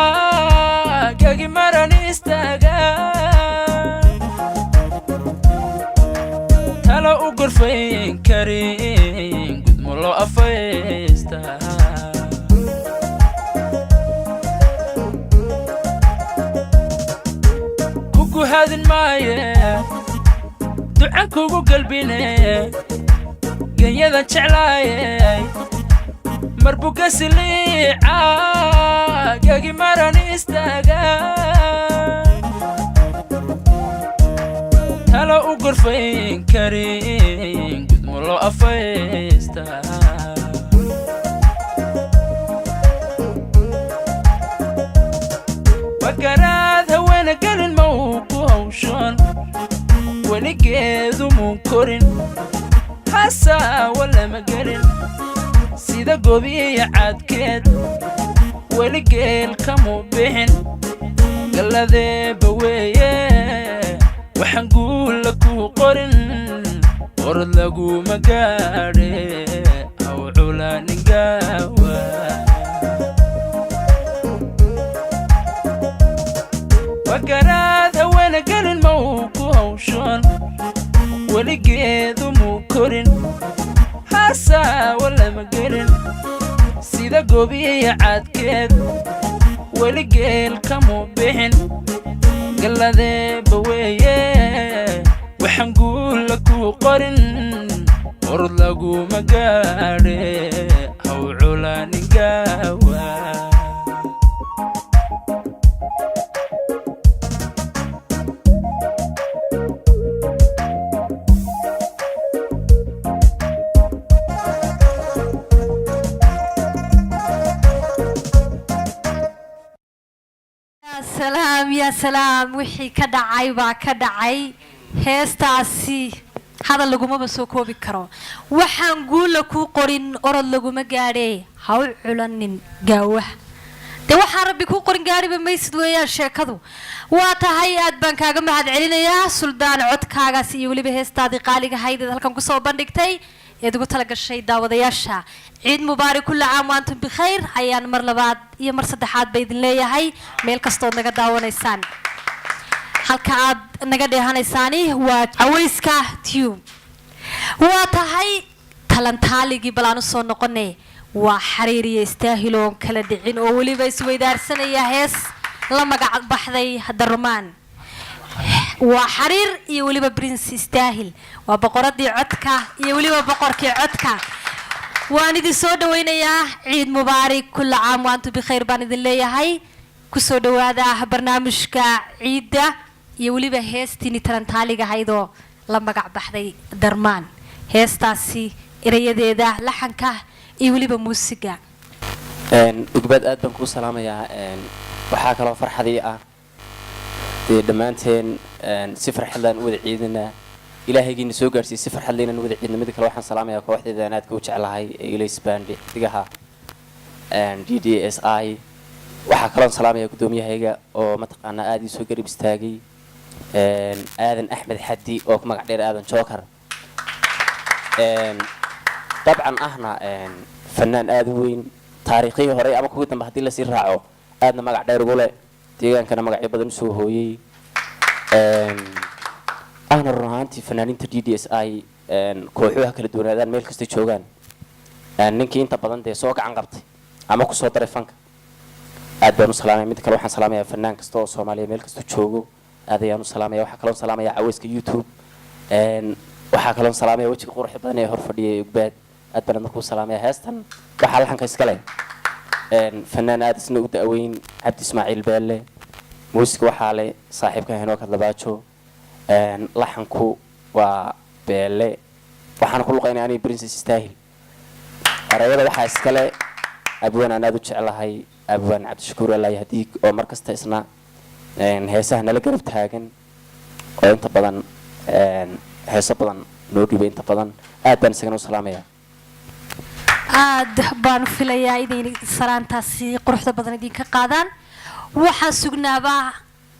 gagi maran istaaga talo u gorfayn karin gudmo loo afaysta kugu hadin maaye ducan kugu galbine genyadan jeclaaye marbuga siliica gagi maran istaaga talo u gorfayn karin gudmo loo afaysta wakaraad haweena gelin ma uu ku hawshan weligeedu muu korin hasaawa lama gelin sida gobiya cadkeed weligeel kamuu bixin galladeeba weeye waxaan guula kuu qorin qorod laguma gaadhe haw culaaningawa wakaraad haweena gelin ma uu ku hawshan weligeedu muu korin hasaawa lama gelin sida gobiya cadkeed weligeel kamuu bixin galladeeba weeye waxaan guula kuu qorin qorod laguma gaadhe haw culaaningawa salaam yaa salaam wixii ka dhacay baa ka dhacay heestaasi hadal lagumaba soo koobi karo waxaan guula kuu qorin orod laguma gaadhee ha u culanin gaawaha dee waxaan rabbi kuu qorin gaadhiba maysid weeyaan sheekadu waa tahay aad baan kaaga mahad celinayaa suldaan codkaagaas iyo weliba heestaadii qaaliga haydeed halkan kusoo bandhigtay eed ugu tala gashay daawadayaasha ciid mubaarak kulla caam wa antum bikhayr ayaan mar labaad iyo mar saddexaad ba idin leeyahay meel kastood naga daawanaysaan halka aad naga dheehanaysaani waa cawayska tube waa tahay talantaaligii balaan usoo noqone waa xariir iyo istaahiloon kala dhicin oo weliba isweydaarsanaya hees la magac baxday darmaan waa xariir iyo weliba prince istaahil waa boqoradii codka iyo weliba boqorkii codka waan idin soo dhawaynayaa ciid mubaarak kulla caam wa antum bikhayr baan idin leeyahay kusoo dhawaada barnaamijka ciidda iyo weliba heestiini talantaaliga ahaydoo la magac baxday darmaan heestaasi erayadeeda laxanka iyo weliba muusiga ugbaad aad baan kuu salaamayaa waxaa kaloo farxadii ah dee dhammaanteen si farxadlaan wada ciidinaa ilaahaygiina soo gaarsiiyey si farxad leynaan wada ciidna mida kale waxaan salaamayaa kooxdeeda aan aadka u jeclahay ee ilays bandi xidigaha d d s i waxaa kaloon salaamayaa guddoomiyahayga oo mataqaanaa aad ii soo garab istaagay aadan axmed xaddi oo ku magac dheer aadan jookar dabcan ahna fanaan aad u weyn taariikhihii hore ama kuwii dambe haddii lasii raaco aadna magac dheer ugu leh deegaankana magacyo badan usoo hooyey ahna run ahaantii fanaaniinta d d s i kooxuha kala duwanaadaan meel kasta joogaan ninkii inta badan dee soo gacan qabtay ama kusoo daray fanka aad baan u salaamaya mid kale waxaan salaamayaa fanaan kasta oo soomaaliya meel kasta joogo aad ayaan u salaamaya waxaa kaloo salaamaya caweyska youtube waxaa kaloo salaamaya wejiga quruxda badan ee hor fadhiyay ugbaad aad baan markuu salaamaya heestan waxaa laxanka iskale fanaan aad isna u da'weyn cabdi ismaaciil beelle muusiga waxaa leh saaxiibka henoo kadlabaajo laxanku waa beelle waxaan ku luqaynaya aniga princess istaahil erayada waxaa iskale abwaan aan aad u jeclahay abwaan cabdishakuur alaayi hadiig oo mar kasta isna heesaha nala garab taagan oo inta badan heeso badan noo dhibay inta badan aad baan isagana u salaamayaa aad baan filayaa inay salaantaasi quruxda badan idinka qaadaan waxaan sugnaabaa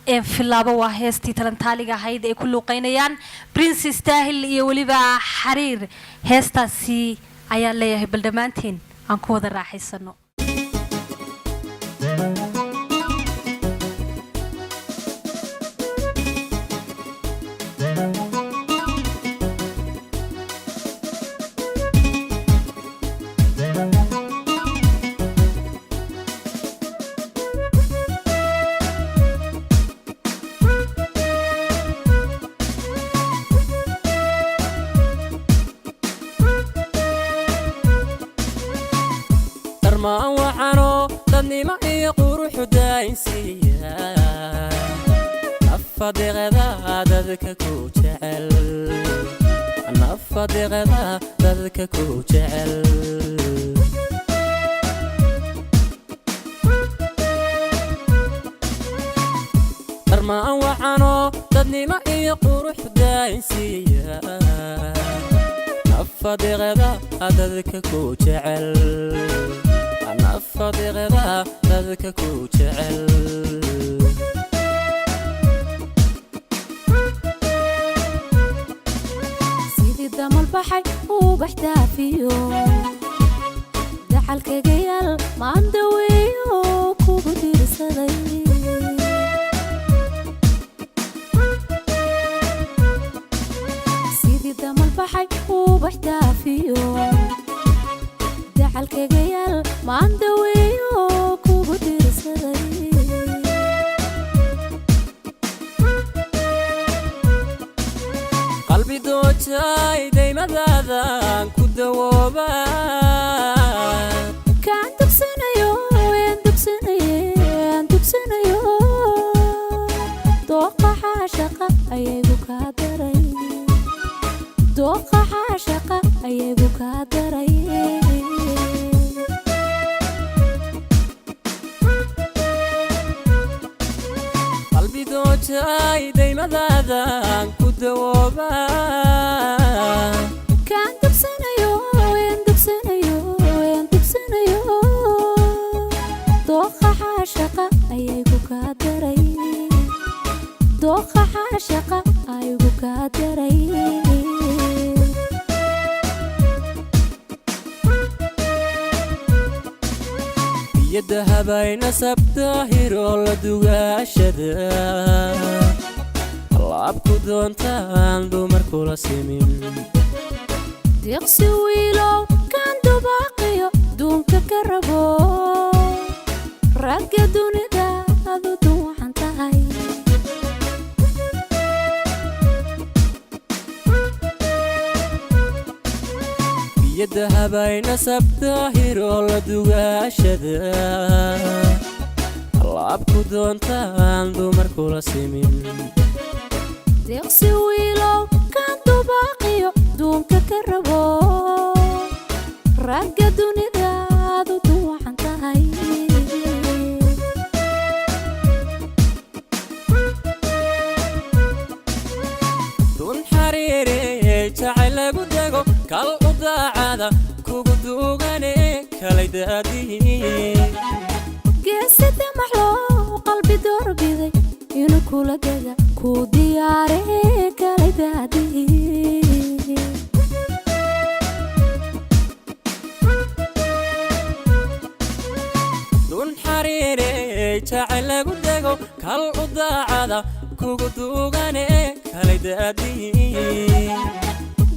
filaabo waa heestii talantaaliga ahayd ay ku luuqeynayaan Princess Tahil iyo waliba Xariir heestaasi ayaan leeyahay bal dhamaanteen aan ku wada raaxaysano ما وحنو ضني معي قروح داينسيا أفضي غدا ذلك كوجعل أنا أفضي غدا ذلك كوجعل ما وحنو ضني معي قروح داينسيا أفضي غدا ذلك كوجعل أنا أفضي غدا ذلك كوجعل سيدي دم البحر وبحتها فيه دحل كجيال ما مدويه كوبدير سدي سيدي دم البحر وبحتها فيه دحل كجيال ما مدويه كوبدير سدي قلبي دوجاي دايما ذاذان كدوبا كان دبسنايو وين دبسنايو دوقة عاشقة أيبو كادري دوقة عاشقة أيبو كادري قلبي دوجاي دايما ذاذان كدوبا كان دبسنايو وين دبسنايو دوقة عاشقة أيبو كادري دوقة عاشقة أيبو كادري يدها بين سبته رول دوغاشدا لابكو دونتان دومر كولا سيمين ديقسي ويلو كان دباقيو دونك كربو راقا دوني دادو دوحان تاي يدها بين سبته رول دوغاشدا لابكو دونتان دومر كولا سيمين ديقسي ويلو كان دباقيو دونك كربو راقا دوني دادو دوحان تاي دون حريري جعل قدقو كالقضاعة كوكو دوغاني كاليدادي قاسة محلو قلبي دور بيدي ينو كولا دقا كو دياري كاليدادي دون حريري جعل قدقو كالقضاعة كوكو دوغاني كاليدادي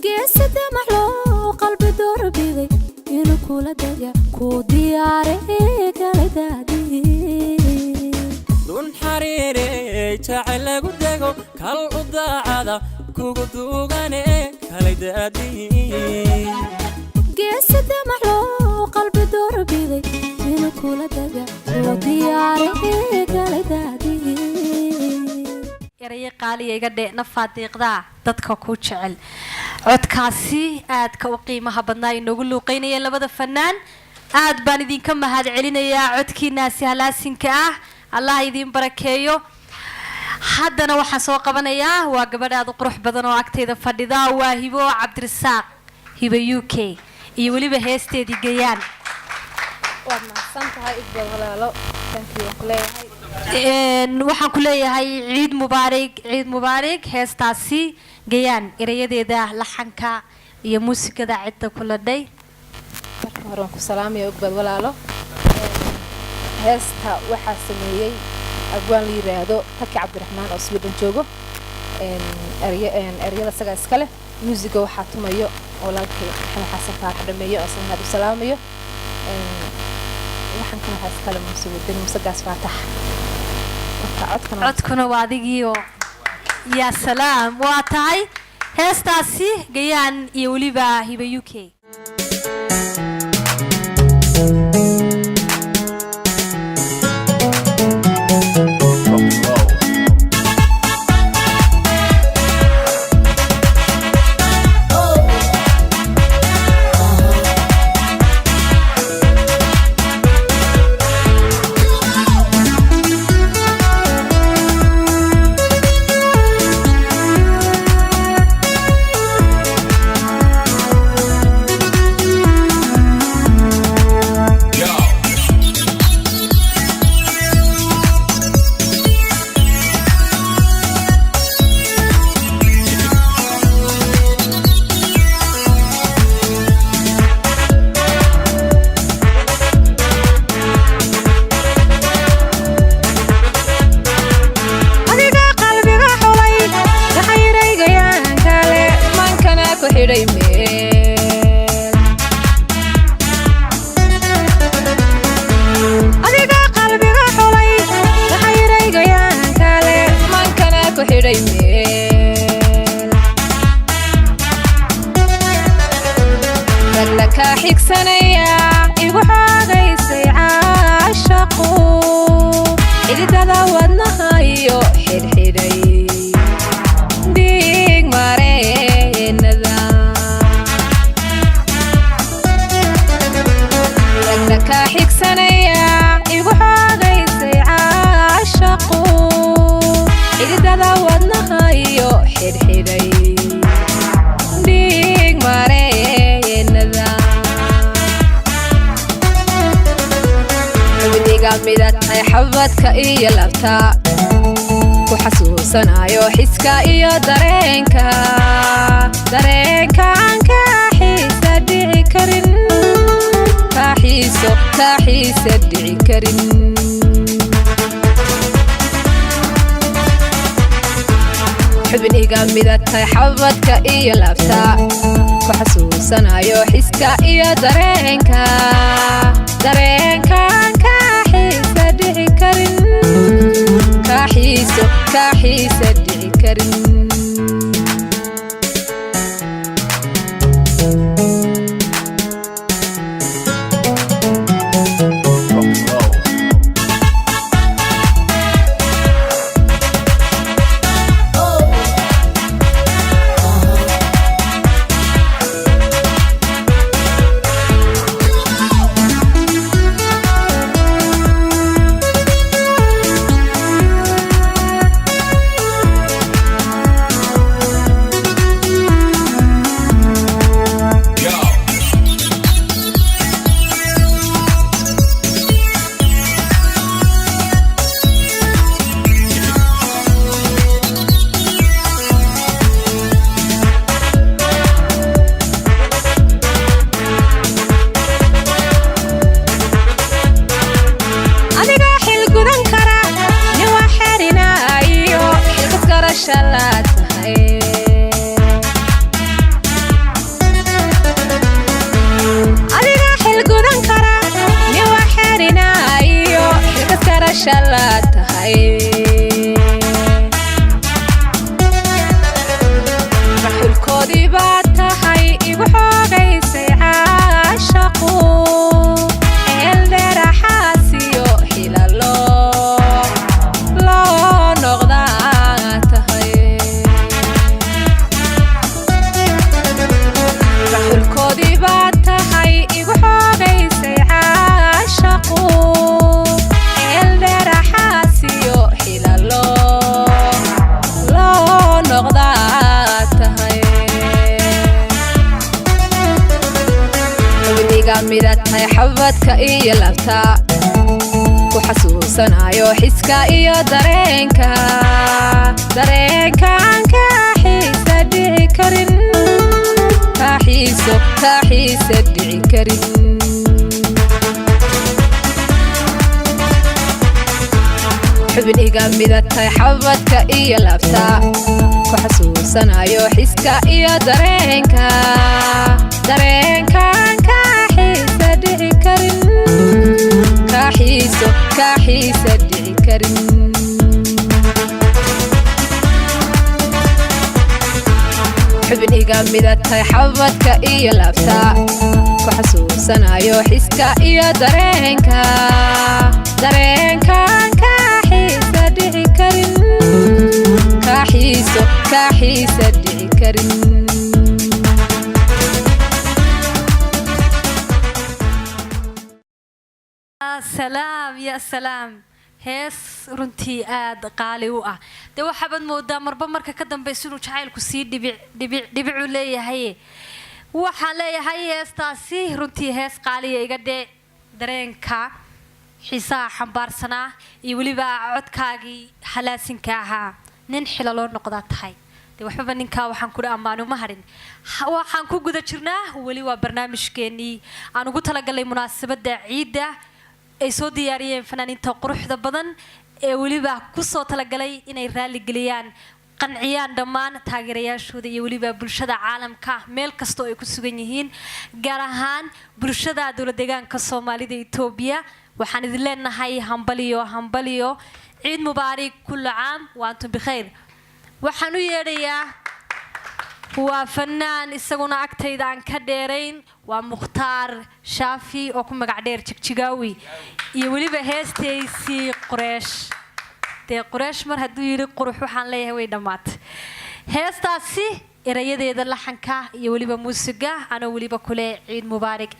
قاسة محلو قلبي دور بيدي ينو كولا دقا كو دياري كاليدادي دون حريري جعل قدقو كالقضاعة كوكو دوغاني كاليدادي قاسة محلو قلبي دور بيدي ينو كولا دقا كو دياري كاليدادي eraya qaaliga iga dhee nafaadiiqda dadka ku jecel codkaasi aad ka u qiimaha badnaa inoogu luuqeynayeen labada fanaan aad baan idinka mahad celinayaa codkiinaasi halaasinka ah allah idin barakeeyo haddana waxaan soo qabanayaa waa gabadh aad u qurux badan oo agteeda fadhida waa Hibo Cabdirasaaq Hibo UK iyo waliba heesteedii gayaan waad mahadsantahay igba walaalo thank you leeyahay waxaan ku leeyahay ciid mubaarig heestaasi gayaan erayadeeda laxanka iyo muusikada cidda kula dhay marka hore waan ku salaamaya ogbaad walaalo heesta waxaa sameeyey abwaan la yiraahdo taki cabdiraxmaan oo Sweden joogo eryada saga iskale muusiga waxaa tumayo oo laakiin maxamed xasan faarax dhameeyo oo sanad u salaamayo waxaan kana waxaa iskale muusigaas faatax codkuna waa adigiioo yaa salaam waa tahay heestaasi gayaan iyo weliba hiba UK xabadka iyo labta ku xasuusanayo xiska iyo dareenka ka xiisa dhici karin ka xiisa dhici karin xubniga midatahay xabadka iyo labta ku xasuusanayo xiska iyo dareenka ka xiisa dhici karin midatahay xabadka iyo labta ku xasuusanayo xiska iyo dareenkaan ka xiisa dhici karin ka xiisa dhici karin xubin iga midatay xabadka iyo laabta ku xasuusanayo xiska iyo dareenkaan ka xiisa dhici karin ka xiisa dhici karin xubin iga midatay xabadka iyo laabta ku xasuusanayo xiska iyo dareenkaan ka xiisa dhici karin ka xiisa dhici karin salaam ya salaam hees runtii aad qaali u ah dee waxaabaad moodaa marba marka ka dambaysa inuu jacaylku sii dhibicu leeyahay waxaan leeyahay heestaasi runtii hees qaaliya iga dhee dareenka xiisaha xambaarsanaa iyo weliba codkaagii halaasinka ahaa nin xilaloo noqdaa tahay dee waxbaba ninkaa waxaan kudhi ammaanu ma hadhin waxaan ku guda jirnaa weli waa barnaamijkeenii aan ugu talagalay munaasabadda ciidda ay soo diyaariyeen fanaaniinta quruxda badan ee weliba kusoo talagalay inay raaligeliyaan qanciyaan dhammaan taageerayaashooda iyo weliba bulshada caalamka meel kastoo ay ku sugan yihiin gaar ahaan bulshada dowlad deegaanka soomaalida Itoobiya waxaan idin leenahay hambaliyo ciid mubaarak kullu caam wa antum bikhayr waxaan u yeedhayaa waa fanaan isaguna agtayda aan ka dheerayn waa Mukhtaar Shaafi oo ku magac dheer Jigjigaawi iyo weliba heestaysii Qureesh dee Qureesh mar hadduu yiri qurux waxaan leeyahay way dhamaatay heestaasi erayadeeda laxanka iyo weliba muusiga ana weliba kule ciid mubaarak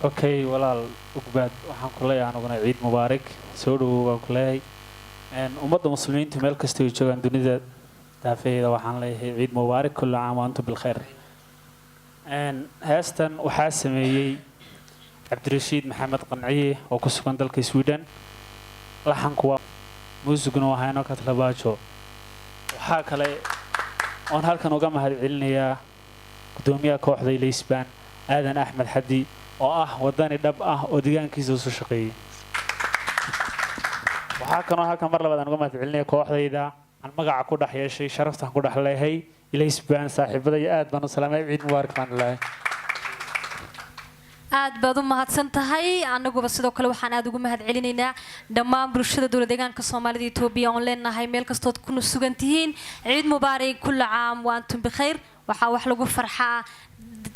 okay walaal ugbaad waxaan ku leeyahay anaguna ciid mubaarak soo dhawow waan ku leeyahay ummadda muslimiinta meel kasta ay joogaan dunida daafeeda waxaan leeyahay ciid mubaarak kullu caam wa antum bil khayr heestan waxaa sameeyey Cabdirashiid Maxamed Qanciye oo ku sugan dalka Sweden laxanku waa muusiguna waa hayno ka talabaajo waxaa kale oon halkan uga mahadcelinayaa gudoomiyaha kooxda Ilaysbaan Aadan Axmed Xadi oo ah wadani dhab ah oo deegaankiisa u soo shaqeeyay waxaa kaloo halkan mar labaad aan uga mahadcelinayaa kooxdayda aan magaca ku dhex yeeshay sharaftan ku dhex leeyahay Ilaysbaan saaxiibada iyo aad baan u salaamay ciid mubaarak baan leeyahay aad baad u mahadsan tahay anaguba sidoo kale waxaan aad ugu mahadcelinaynaa dhammaan bulshada dowlad deegaanka Soomaalida Itoobiya oo leenahay meel kastoo ku sugan tihiin ciid mubaarak kullu caam wa antum bikhayr waxa wax lagu farxaa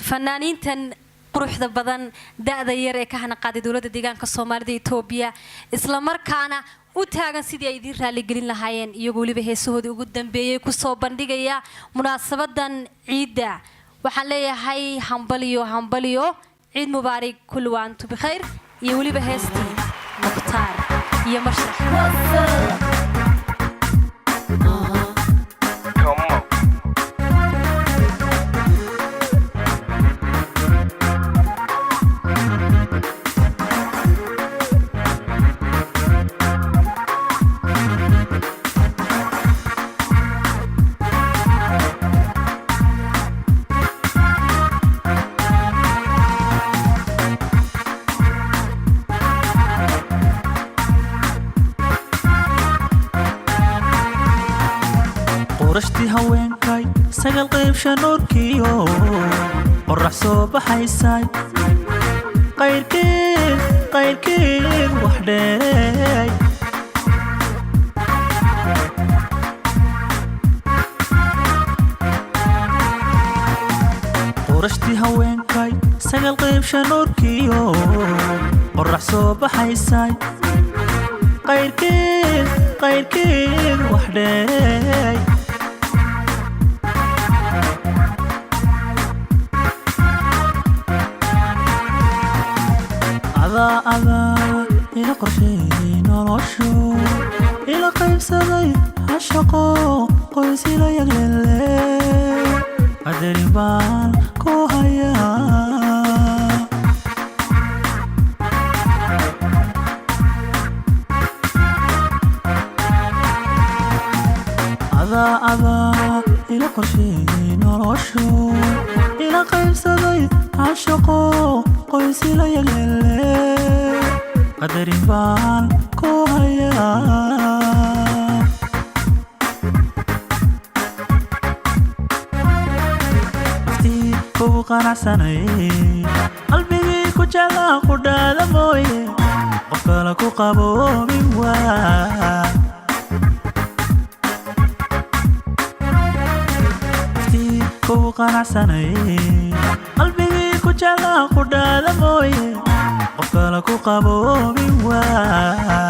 fanaaniintan quruxda badan da'da yar ee ka hanaqaaday dowladda deegaanka Soomaalida Itoobiya isla markaana u taagan sidii ay idin raali gelin lahaayeen iyagoo waliba heesahoodii ugu dambeeyay ku soo bandhigaya munaasabadan ciidda waxaan leeyahay hambaliyo ciid mubaarak kullu wa antum bikhayr iyo waliba heestii Mukhtaar iyo Mashrax qorashtii haweenkay sagal qayb shanuurkiyo qorax soo baxaysay qayrkeed wax dheereey qorashtii haweenkay sagal qayb shanuurkiyo qorax soo baxaysay qayrkeed wax dheereey adaa ila qorsheeyay noloshu ila qaybsaday hashaqo qoys ila yaglele qadarin baan ku hayaa la qaybsaday caashaqo qoysi la yaglele qadarin baan ku hayaa waqtii kugu qanacsanay qalbigii ku jeclaa qudhaada mooye qof kale ku qaboobin waa kugu qanacsanay qalbigii ku jeclaa qudhaada mooye qof kale ku qaboobin waa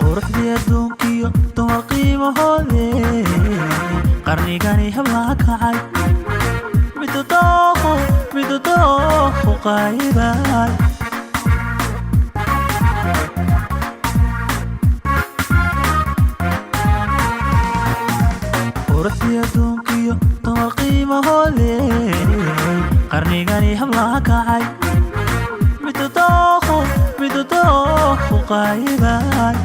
quruxdii adduunkiyo dumar qiimahoode qarnigani hablaha kacay midu dooqu qaayibay quruxdii adduunkiyo dumar qiimahoode qarnigani hablaha kacay midu dooqu qaayibay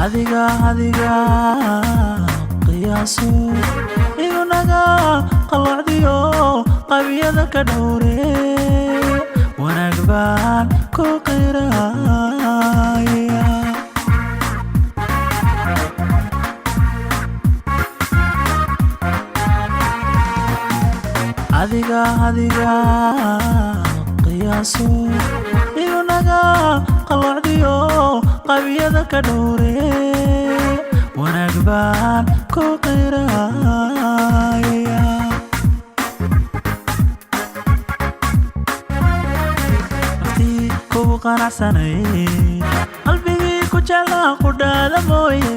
adiga qiyaaso inunaga qalocdiyo qabiyada ka dhowre wanaag baan ku qiraya adiga qiyaaso inunaga qalocdiyo qabiyada ka dhowre wanaag baan ku qiraya waqtii kugu qanacsanay qalbigii ku jeclaa qudhaada mooye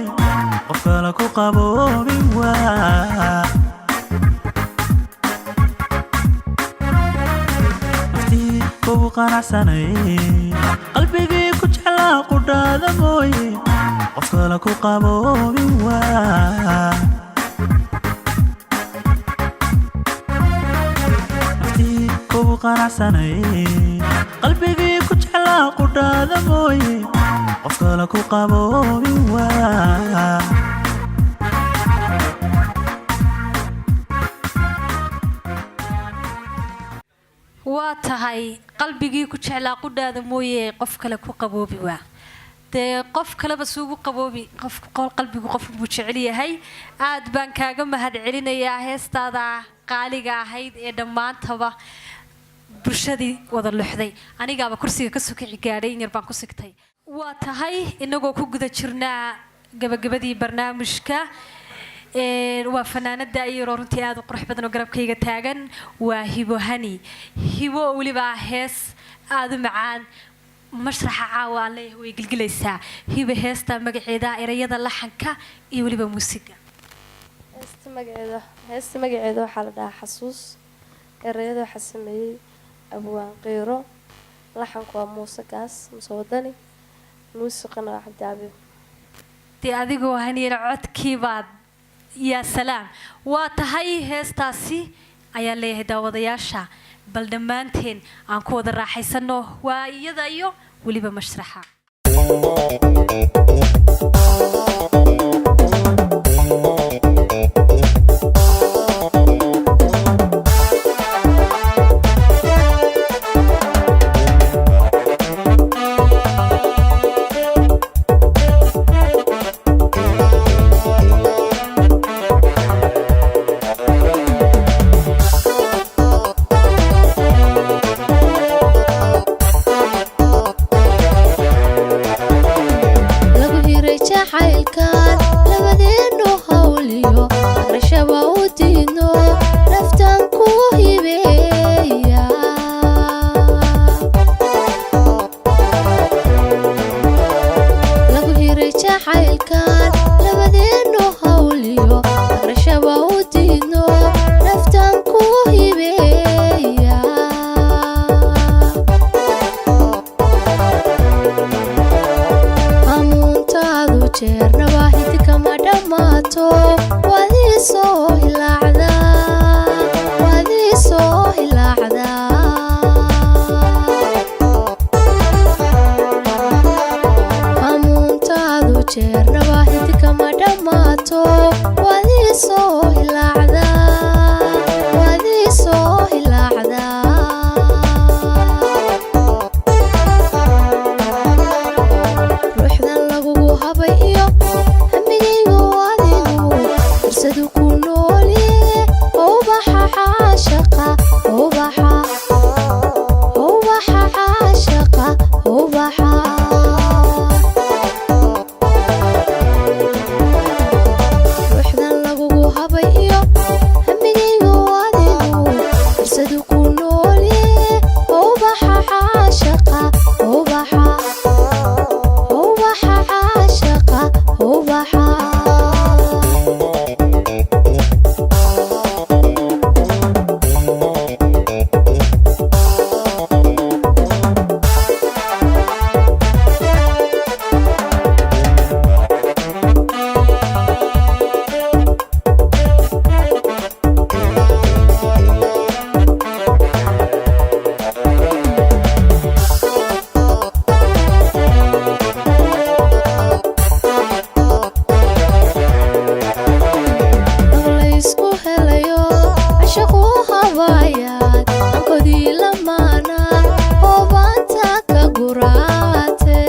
qof kale ku qaboobin waa waqtii kugu qanacsanay qalbigii ku jeclaa qudhaada mooye qof kale ku qaboobin waa waqtii kugu qanacsanay qalbigii ku jeclaa qudhaada mooye qof kale ku qaboobin waa waa tahay qalbigii ku jeclaa qudhaada mooye qof kale ku qaboobi waa dee qof kaleba suugu qaboobi qalbigu qof buu jecel yahay aad baan kaaga mahad celinayaa heestaada qaaliga ahayd ee dhammaantaba bulshadii wada luxday anigaaba kursiga ka sukici gaadhay in yar baan ku sigtay waa tahay inagoo ku guda jirnaa gabagabadii barnaamijka waa fanaanada iyaroo runtii aad u qurux badan oo garabkayga taagan waa hibo hani hibo weliba hees aad u macaan mashraxa caawa aan leeyahay way gilgilaysaa hibo heesta magaceeda erayada laxanka iyo weliba muusiga heesta magaceeda waxaa la dhahaa xasuus erayada waxaa sameeyey abwaan qeyro laxanku waa muuse gaas muuse wadani muusiqana waa cabdicabiib dee adigoo haniyana codkiibaad yaa salaam waa tahay heestaasi ayaan leeyahay daawadayaasha bal dhammaanteen aan ku wada raaxaysano waa iyada iyo weliba mashraxa soo hilaacdaa waad ii soo hilaacdaa ruuxdan lagugu habay iyo hamigaygu adigu fursadu ku noolye ubaxa caashaqa ubaxa caashaqa ubaxa ruuxdan lagugu habay iyo hamigaygu adigu fursadu ku noolye ubaxa caashaqa ubaxa caashaqa ubaxa laysku helayo cashaqu habayaad ankodii lamaana oo baanta ka guraate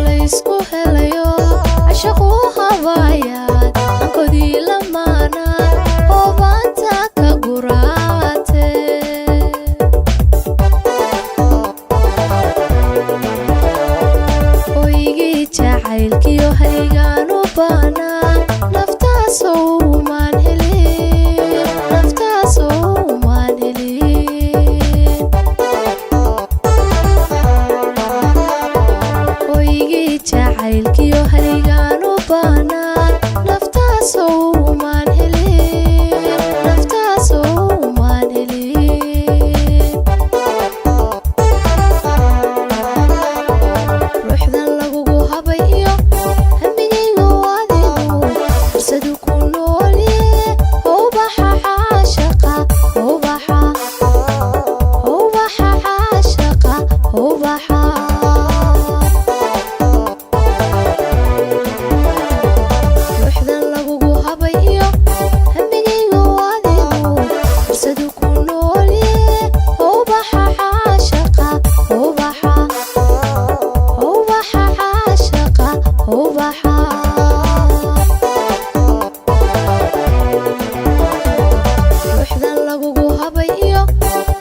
laysku helayo cashaqu habayaad ankodii lamaana oo baanta ka guraate hoygii jacaylkiyo haygaan u baanaa naftaasoo umaan helin naftaasoo umaan helin hoygii jacaylkiyo haygaan u baanaa naftaasoo umaan helin naftaasoo umaan helin ruuxdan lagugu habay iyo hamigaygu adigu fursadu ku noolye ubaxa caashaqa ubaxa caashaqa ubaxa ruuxdan lagugu habay iyo hamigaygu adigu fursadu ku noolye ubaxa caashaqa ubaxa caashaqa ubaxa ruuxdan lagugu habay iyo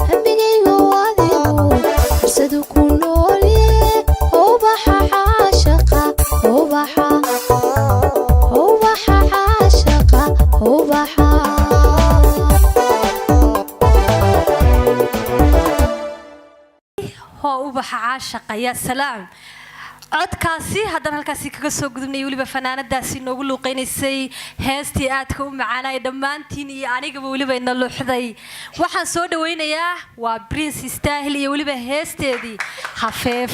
hamigaygu adigu fursadu ku noolye ubaxa caashaqa ubaxa caashaqa ubaxa hoo ubaxa caashaqa yaa salaam codkaasi haddana halkaasi kaga soo gudubnay weliba fanaanadaasi noogu luuqeynaysay heestii aadka u macaanay dhammaantiin iyo anigaba weliba ina luuxday waxaan soo dhawaynayaa waa prince istaahil iyo weliba heesteedii hafeef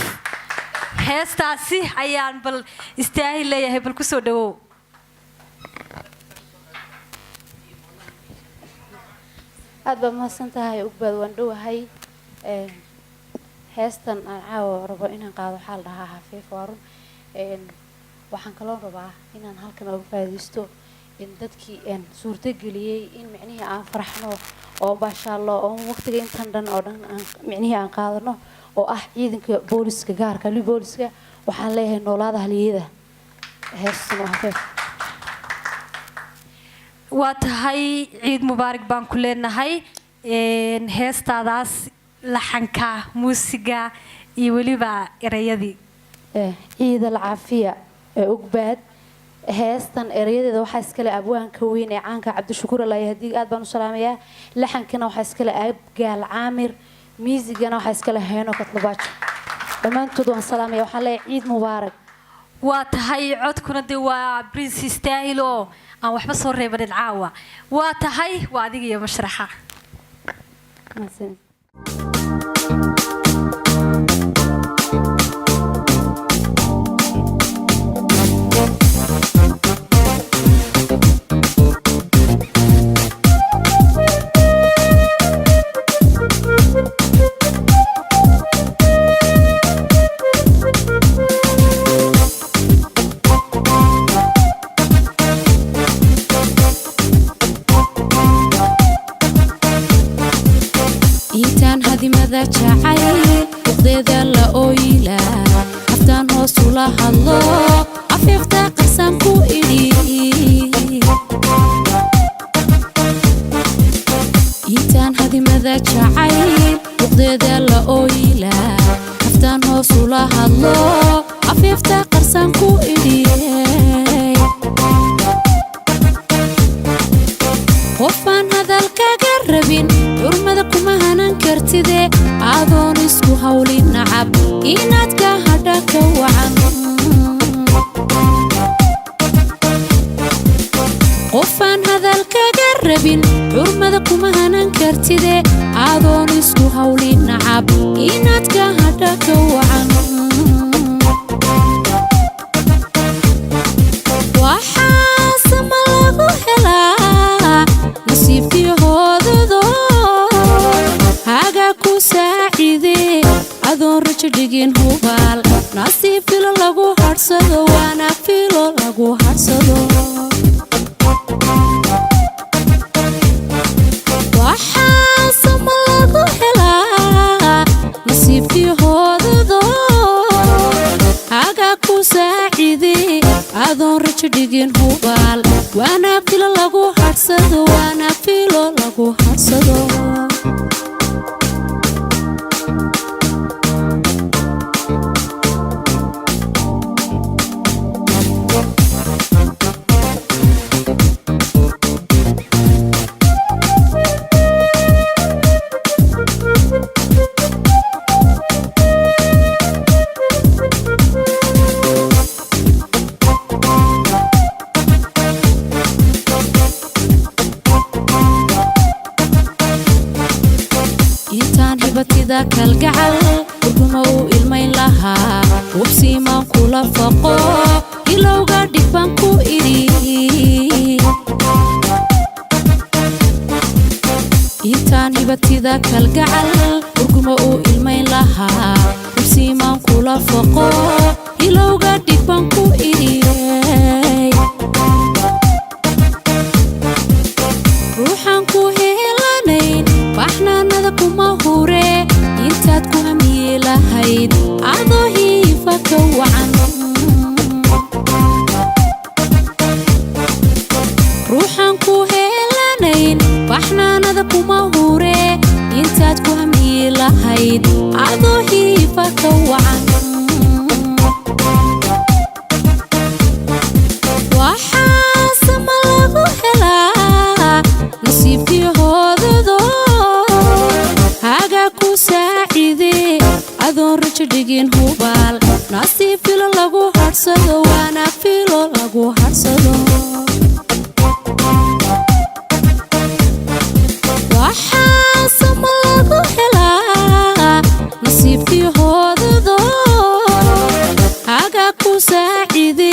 heestaasi ayaan bal istaahil leeyahay bal kusoo dhawow aad baa mahadsan tahay ugbaad waan dhowahay heestan aan caawa rabo inaan qaado waxaa la dhahaa hafiif waa run waxaan kaloo rabaa inaan halkan oga faa'iidaysto in dadkii suurto geliyey in micnihii aan faraxno oo baashaallo oo waqtiga intan dhan oo dhan aan micnihii aan qaadano oo ah ciidanka booliska gaarka li booliska waxaan leeyahay noolaada haliyada heestan waa hafiif waa tahay ciid mubaarak baan ku leenahay heestaadaas laxanka muusiga iyo weliba erayadii ciid alcaafiya ee ugbaad heestan erayadeeda waxaa iskale abwaanka weyn ee caanka cabdishakuur alaahi hadig aad baan u salaamayaa laxankana waxaa iskale abgaal caamir miisigana waxaa iskale heeno katlabaajo dhammaantood waan salaamaya waxaan leeyahay ciid mubaarak waa tahay codkuna dee waa prince istaahil oo aan waxba soo reebanin caawa waa tahay waa adiga iyo mashraxa hadimada jacayl uqdeeda la ooyila aftaan hoos ula hadlo afiifta qarsan ku idhi intaan hadimada jacayl uqdeeda la ooyila aftaan hoos ula hadlo afiifta qarsan ku idhi qofaan hadalkaga rabin xurmada kuma hanan kartide adoon isku hawlin nacab inaad ka hadha ka wacan qofaan hadalkaga rabin xurmada kuma hanan kartide adoon isku hawlin nacab inaad ka hadha ka wacan waxaasama lagu helaa nasiibkii hoodado haga ku saacide adoon rajo dhigin hubaal nasiib filo lagu hadhsado waana filo lagu hadhsado waxaasama lagu helaa nasiibkii hoodado haga ku saacide adoon rajo dhigin hubaal waana filo lagu hadhsado waana filo lagu hadhsado batida kalgacal urguma uu ilmayn lahaa wubsiimaan kula faqo ilowga dhigbaan ku idhi intaan hibatida kalgacal urguma uu ilmayn lahaa wubsiimaan kula faqo ilowga dhigbaan ku idhi ruuxaan ku helanayn baxnaanada kuma hure intaad ku hamiye lahayd adoo hiifa ka wacan ruuxaan ku helanayn baxnaanada kuma hure intaad ku hamiye lahayd adoo hiifa ka wacan waxaasama lagu helaa nasiibkii hoodado haga ku saacide adoon rajo dhigin hubaal nasiib filo lagu hadhsado waana filo lagu hadhsado waxaasama lagu helaa nasiibkii hoodado haga ku saacide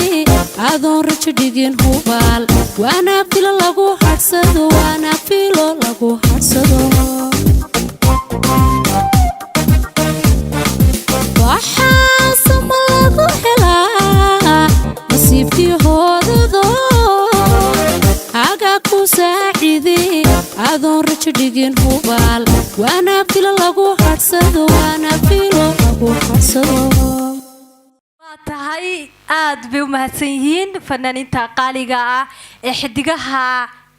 adoon rajo dhigin hubaal waana filo lagu hadhsado waana filo lagu hadhsado waxaasama lagu helaa nasiibkii hoodado haga ku saacide adoon rajo dhigin hubaal waana filo lagu hadhsado waana filo lagu hadhsado tahay aad bay u mahadsan yihiin fanaaniinta qaaliga ah ee xidigaha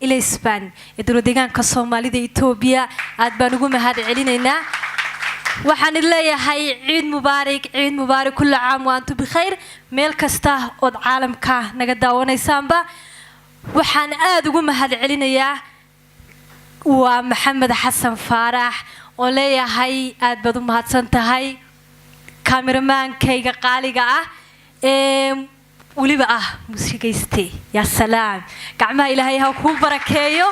ilaysbaan ee dowladdeegaanka soomaalida Itoobiya aad baan ugu mahad celinaynaa waxaan leeyahay ciid mubaarak kullu caam wa antum bikhayr meel kasta oo caalamka naga daawanaysaanba waxaan aad ugu mahad celinayaa waa maxamed xasan faarax oo leeyahay aad baad u mahadsan tahay kameramaankayga qaaliga ah weliba ah muusigayste yaa salaam gacmaha ilaahay ha ku barakeeyo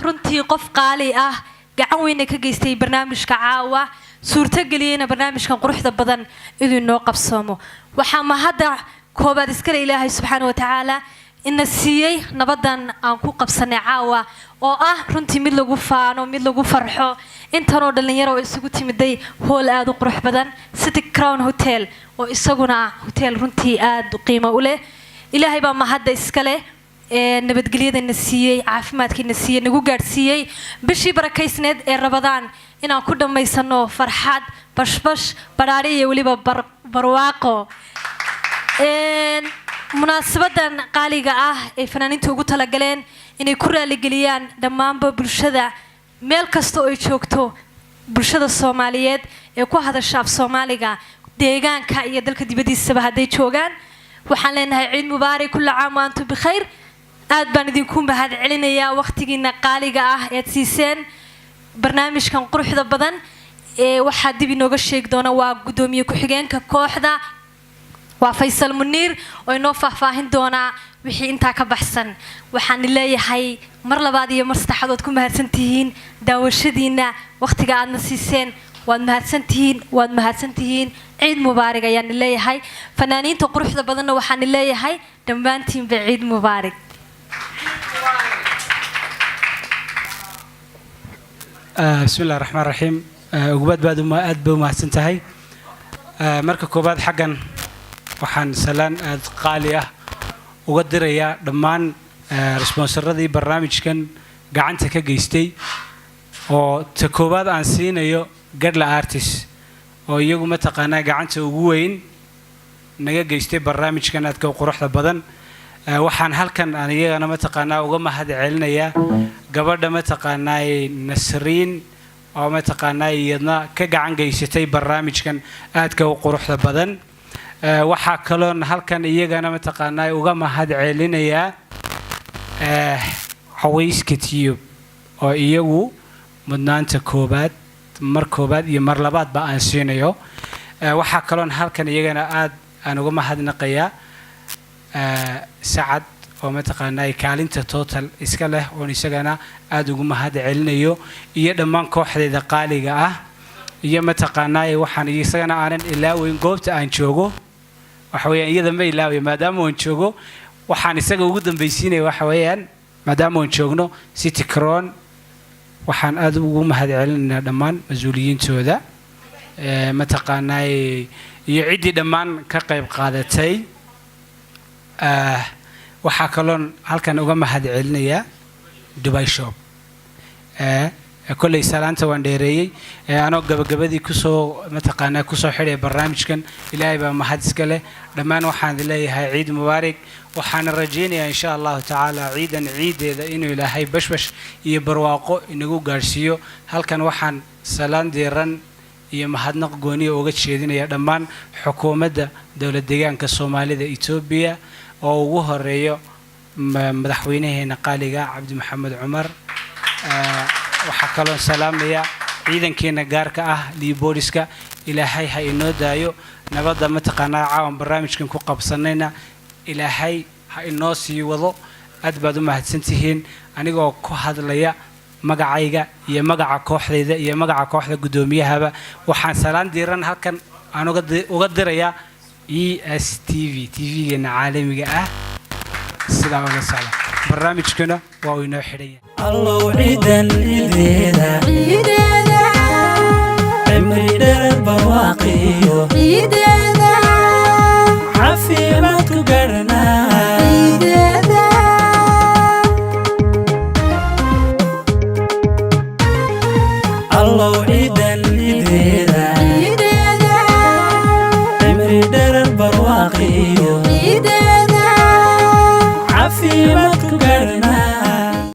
runtii qof qaali ah gacan weyna ka geystay barnaamijka caawa suurtageliyeyna barnaamijkan quruxda badan inuu inoo qabsoomo waxaa mahadda koobaad iskale ilaahay subxaana watacaala ina siiyey nabadan aan ku qabsanay caawa oo ah runtii mid lagu faano mid lagu farxo intanoo dhalinyaro oo isugu timiday hool aad u qurux badan City Crown Hotel oo isaguna hotel runtii aad u qiimo u leh ilaahay baa mahadda iskale nabadgelyada na siiyey caafimaadkiina siiyey nagu gaarsiiyey bishii barakeysneed ee Ramadaan inaan ku dhammaysano farxad bashbash badhaadhi iyo weliba barwaaqo munaasabadan qaaliga ah ee fanaaniinta ugu talagaleen inay ku raaligeliyaan dhammaanba bulshada meel kasta oo ay joogto bulshada Soomaaliyeed ee ku hadasha af Soomaaliga deegaanka iyo dalka dibadiisaba haday joogaan waxaan leenahay ciid mubaarak kullu caam wa antum bikhayr aad baan idinku mahad celinayaa waqtigiina qaaliga ah ee siiseen barnaamijkan quruxda badan ee waxa dib inooga sheeg doona waa gudoomiye ku xigeenka kooxda waa Faysal Muniir oo inoo faahfaahin doona wixii inta ka baxsan waxaan leeyahay mar labaad iyo mar saddexaad ku mahadsantihiin daawashadiina waqtiga aadna siiseen waad mahadsantihiin ciid mubaarak ayaan leeyahay fanaaniinta quruxda badanna waxaan leeyahay dhammaantiin ba ciid mubaarak bismillaahir rahmaanir rahiim ugbad baad mahadsantahay marka koobaad xagan waxaan salaan aad qaali ah uga dirayaa dhammaan responsaradii barnaamijkan gacanta ka geystay oo ta koobaad aan siinayo gadla artist oo iyagu ma taqaanaa gacanta ugu weyn naga geystay barnaamijkan aadka quruxda badan waxaan halkan aan iyagana ma taqaanaa uga mahad celinayaa gabadha ma taqaanaa Nasriin oo ma taqaanaa iyadna ka gacan geysatay barnaamijkan aadka quruxda badan waxa kaloon halkan iyagana ma taqaanaa uga mahad celinayaa Hawayska Tube oo iyagu mudnaanta koobaad mar koobaad iyo mar labaad ba aan siinayo waxa kaloon halkan iyagana aad aan uga mahadnaqayaa Sacad oo ma taqaanaa kaalinta total iska leh oo isagana aad ugu mahad celinayo iyo dhammaan kooxdeeda qaaliga ah iyo ma taqaanaa waxaan isagana aanan ilaaweyn goobta aan joogo waxa weeyaan iyada ma ilaaway maadaama aan joogo waxaan isaga ugu dambaysiinay waxa weeyaan maadaama aan joogno City Crown waxaan aad ugu mahad celinaynaa dhammaan mas'uuliyiintooda ma taqaanaa iyo cidii dhammaan ka qayb qaadatay waxa kaloon halkan uga mahad celinayaa Dubai Shop كل سلامته وانديري أنا جبادي كسو متقنا كسو حري برنامج إلهي بمحدث كله لما وحنا لله عيد مبارك وحنا رجينا إن شاء الله تعالى عيد إذا إنه إلهي بش يبرواقو إنه جارسيو هل كان وحنا سلام ديرن يمحدنا قوني وقت شيدين يا دمان حكومة دولة ديان كالصومالي ذا إثيوبيا أو وهريو مدحوينه نقالي عبد محمد عمر وحكالون سلام ليا إذا كنا جارك لبوليسكا إلى هاي إنه دايو نبض متقنا عام برامج كن قبصنينا إلى هاي الناس يوضو أدبدو ما هتسنتهين أنا جو كهذا ليا مجاعيجا يا مجاع كحل ذا يا مجاع كحل قدومية هذا وحن سلام ديران هالكن أنا قدر يا ESTV TV جن عالمي السلام عليكم برنامج كنا وإنه حرية الله عيدا عيدا عمري در بواقي عيدا عافية ما تقرنا